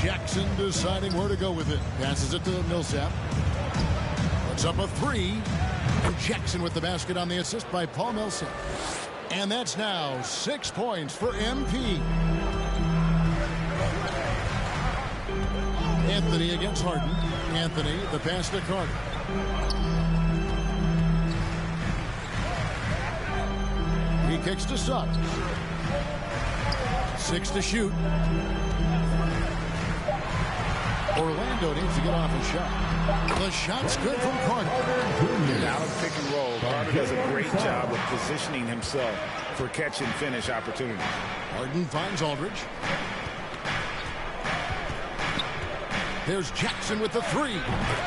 Jackson deciding where to go with it. Passes it to Millsap. Puts up a 3. And Jackson with the basket on the assist by Paul Millsap. And that's now 6 points for MP. Anthony against Harden. Anthony, the pass to Carter. He kicks to Suggs. 6 to shoot. Orlando needs to get off a shot. The shot's good from Carter. Out of pick and roll, Carter does a great job of positioning himself for catch and finish opportunities. Harden finds Aldridge. There's Jackson with the 3.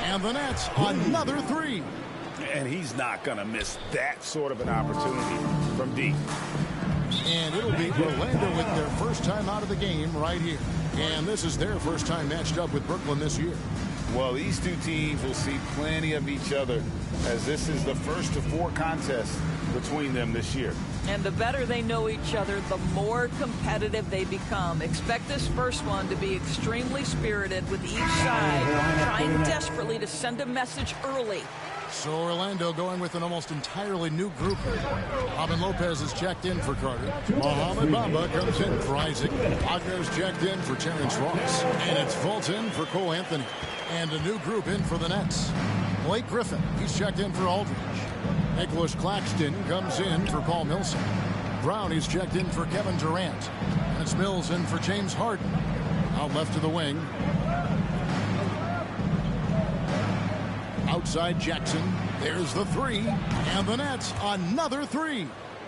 And the Nets, another 3. And he's not going to miss that sort of an opportunity from deep. And it'll be Orlando with their first time out of the game right here. And this is their first time matched up with Brooklyn this year. Well, these two teams will see plenty of each other as this is the first of 4 contests between them this year. And the better they know each other, the more competitive they become. Expect this first one to be extremely spirited with each side trying desperately to send a message early. So Orlando going with an almost entirely new group. Robin Lopez is checked in for Carter. Mohamed Bamba comes in for Isaac. Wagner's checked in for Terrence Ross. And it's Fulton for Cole Anthony. And a new group in for the Nets. Blake Griffin, he's checked in for Aldridge. Nicholas Claxton comes in for Paul Millsap. Brown, he's checked in for Kevin Durant. And it's Mills in for James Harden. Out left to the wing. Outside Jackson. There's the 3. And the Nets, another 3.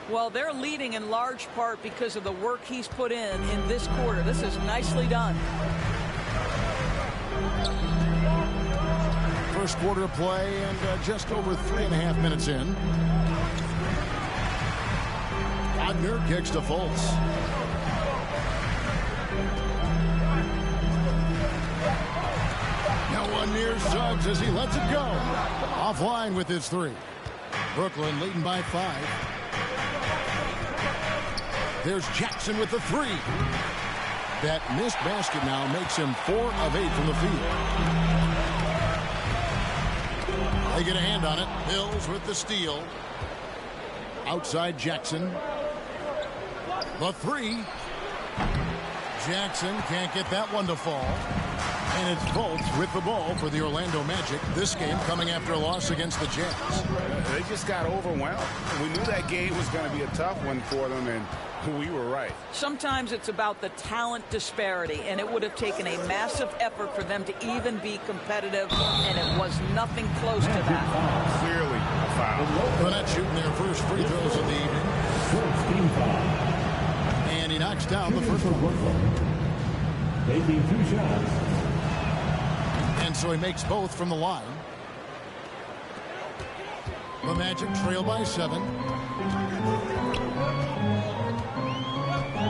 Well, they're leading in large part because of the work he's put in this quarter. This is nicely done. First quarter play and just over 3.5 minutes in. Wagner kicks to Fultz. No one near Suggs as he lets it go. Offline with his 3. Brooklyn leading by 5. There's Jackson with the 3. That missed basket now makes him 4 of 8 from the field. They get a hand on it. Mills with the steal. Outside Jackson. The 3. Jackson can't get that one to fall. And it's Fultz with the ball for the Orlando Magic. This game coming after a loss against the Jazz. They just got overwhelmed. We knew that game was going to be a tough one for them, and we were right. Sometimes it's about the talent disparity, and it would have taken a massive effort for them to even be competitive, and it was nothing close to that. Clearly a foul. The Nets shooting their first free throws of the evening. And he knocks down the first one. Taking 2 shots. And so he makes both from the line. The Magic trail by 7.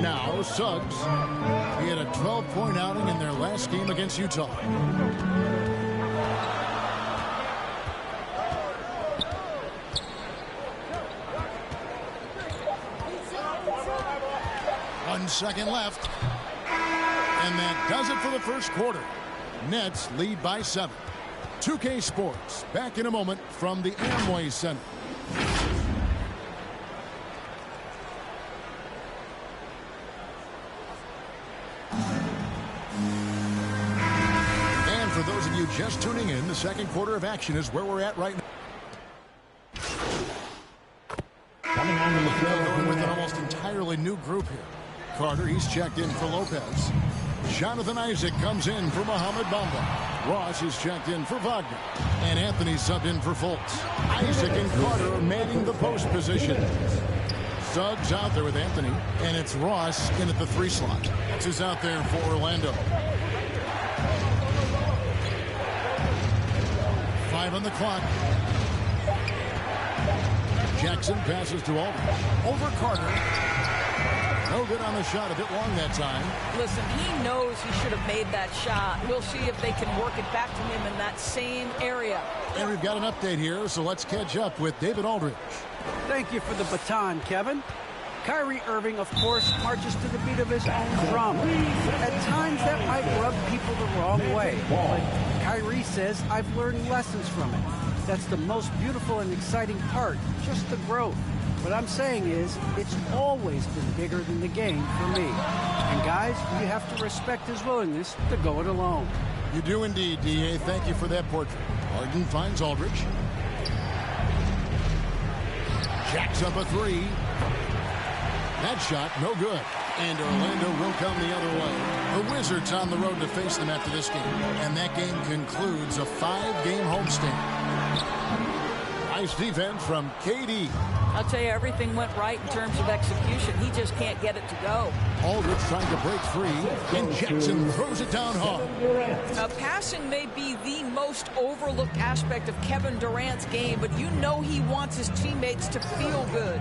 Now Suggs. He had a 12-point outing in their last game against Utah. One second left. And that does it for the first quarter. Nets lead by 7. 2K Sports back in a moment from the Amway Center. And for those of you just tuning in, the second quarter of action is where we're at right now. Going with an almost entirely new group here. Carter, he's checked in for Lopez. Jonathan Isaac comes in for Mohamed Bamba. Ross is checked in for Wagner. And Anthony subbed in for Fultz. Isaac and Carter are manning the post position. Suggs out there with Anthony. And it's Ross in at the 3 slot. This is out there for Orlando. 5 on the clock. Jackson passes to Aldridge. Over Carter. No good on the shot, a bit long that time. Listen, he knows he should have made that shot. We'll see if they can work it back to him in that same area. And we've got an update here, so let's catch up with David Aldridge. Thank you for the baton, Kevin. Kyrie Irving, of course, marches to the beat of his own drum. At times, that might rub people the wrong way. But Kyrie says, I've learned lessons from it. That's the most beautiful and exciting part, just the growth. What I'm saying is, it's always been bigger than the game for me. And guys, you have to respect his willingness to go it alone. You do indeed, D.A. Thank you for that portrait. Harden finds Aldridge. Jacks up a 3. That shot, no good. And Orlando will come the other way. The Wizards on the road to face them after this game. And that game concludes a 5-game homestand. Nice defense from KD. I'll tell you, everything went right in terms of execution. He just can't get it to go. Aldridge trying to break free, and Jackson throws it down hard. Now, passing may be the most overlooked aspect of Kevin Durant's game, but you know he wants his teammates to feel good.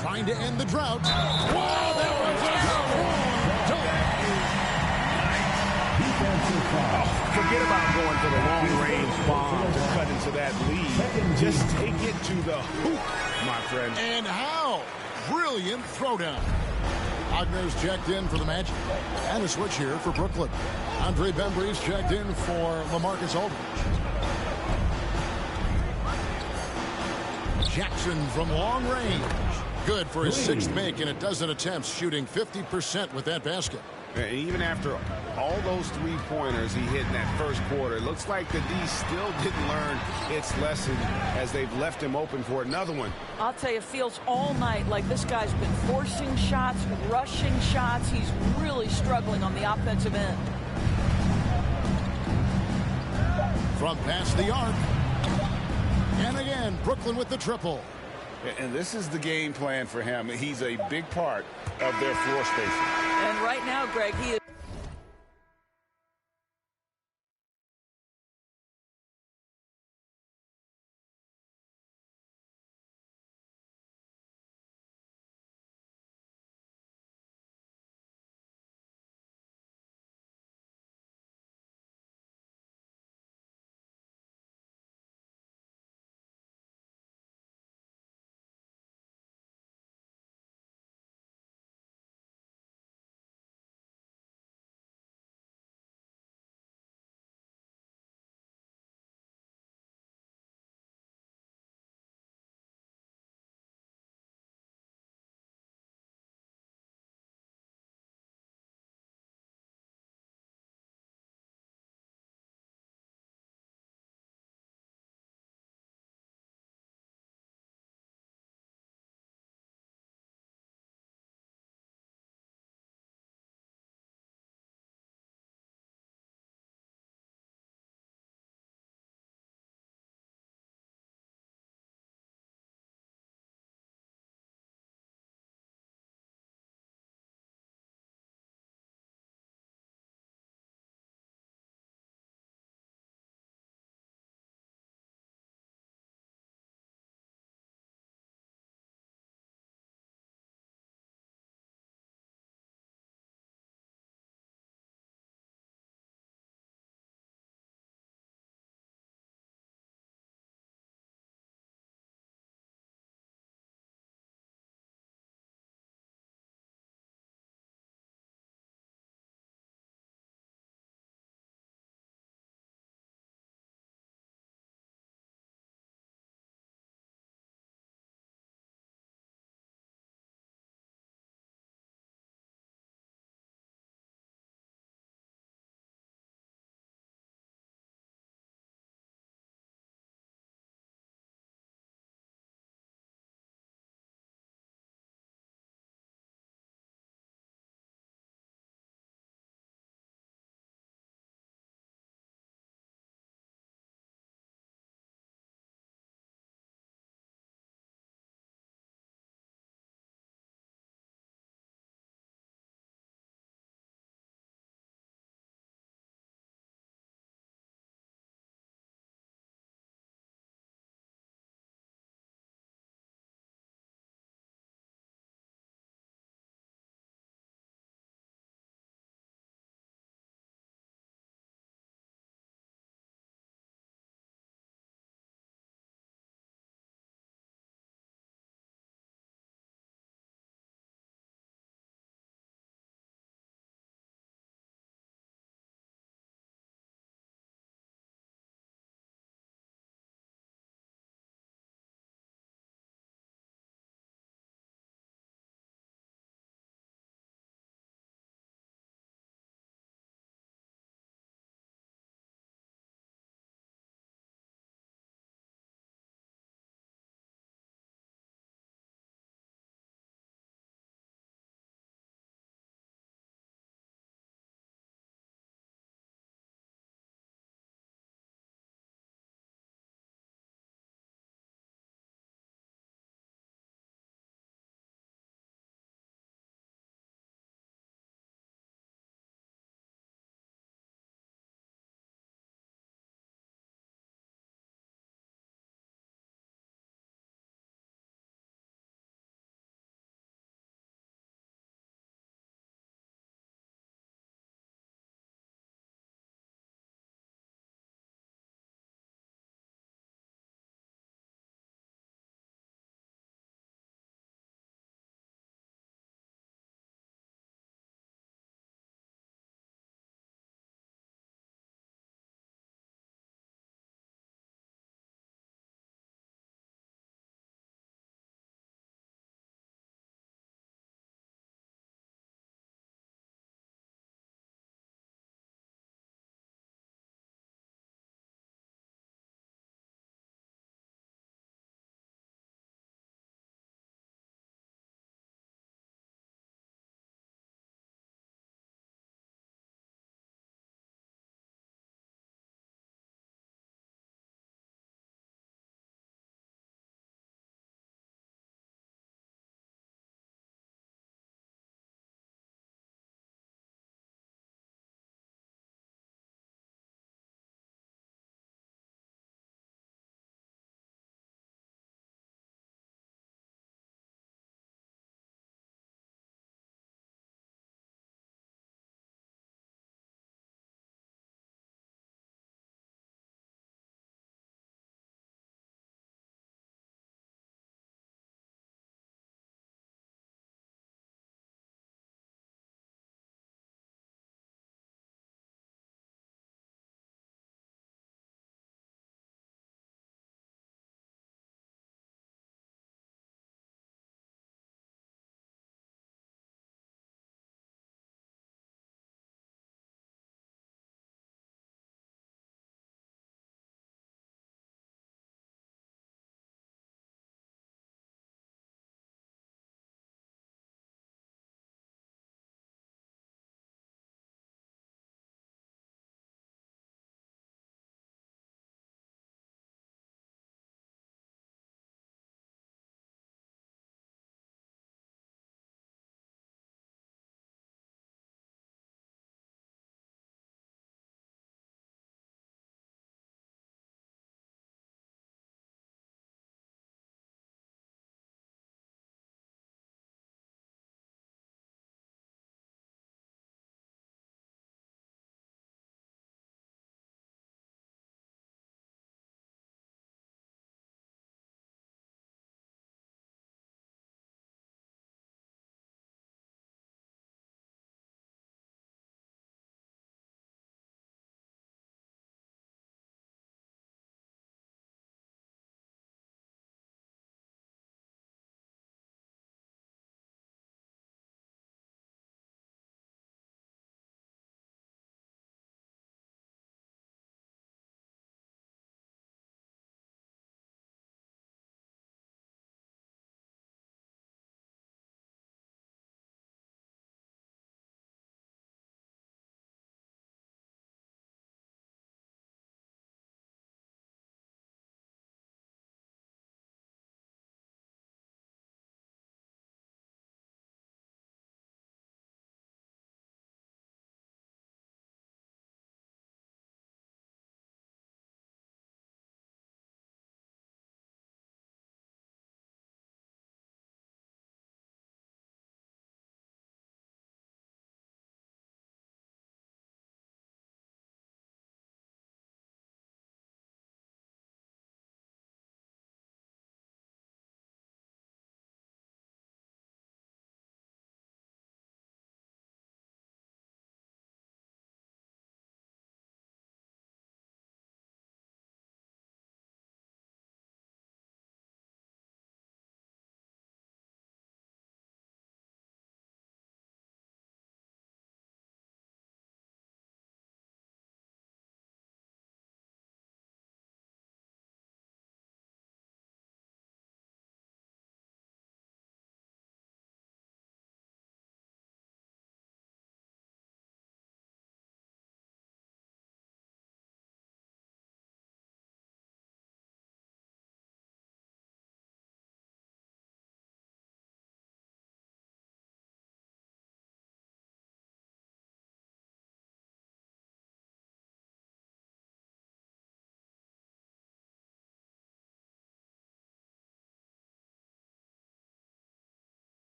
Trying to end the drought. Wow, that was a forget about going for the long-range bomb to cut into that lead. Just take it to the hoop, my friend. And how? Brilliant throwdown. Wagner's checked in for the Magic. And a switch here for Brooklyn. Andre Bembry's checked in for LaMarcus Aldridge. Jackson from long range. Good for his 6th make in a dozen attempts, shooting 50% with that basket. And even after all those 3-pointers he hit in that first quarter, it looks like the D still didn't learn its lesson as they've left him open for another one. I'll tell you, it feels all night like this guy's been forcing shots, rushing shots. He's really struggling on the offensive end. From past the arc. And again, Brooklyn with the triple. And this is the game plan for him. He's a big part of their floor spacing. And right now, Greg, he is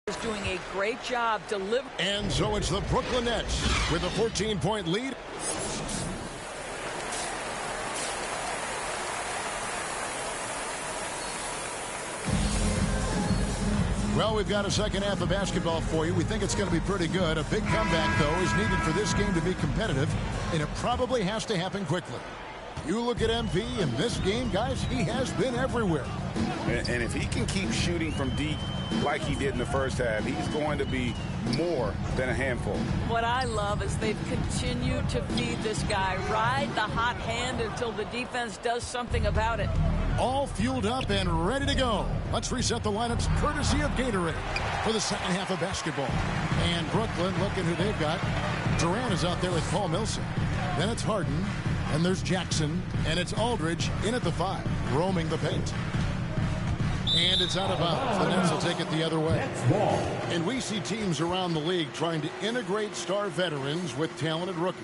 is doing a great job delivering. And so it's the Brooklyn Nets with a 14-point lead. Well, we've got a second half of basketball for you. We think it's going to be pretty good. A big comeback, though, is needed for this game to be competitive, and it probably has to happen quickly. You look at MP in this game, guys, he has been everywhere. And if he can keep shooting from deep like he did in the first half, he's going to be more than a handful. What I love is they've continued to feed this guy, ride the hot hand until the defense does something about it. All fueled up and ready to go. Let's reset the lineups courtesy of Gatorade for the second half of basketball. And Brooklyn, looking who they've got. Durant is out there with Paul Millsap. Then it's Harden. And there's Jackson. And it's Aldridge in at the 5, roaming the paint. And it's out of bounds. The Nets will take it the other way. And we see teams around the league trying to integrate star veterans with talented rookies.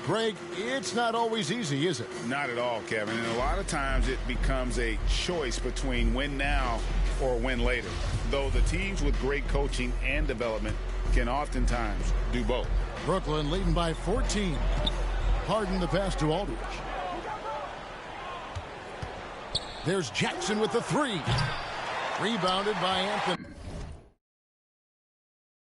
Greg, it's not always easy, is it? Not at all, Kevin. And a lot of times it becomes a choice between win now or win later. Though the teams with great coaching and development can oftentimes do both. Brooklyn leading by 14. Harden the pass to Aldridge. There's Jackson with the 3. Rebounded by Anthony.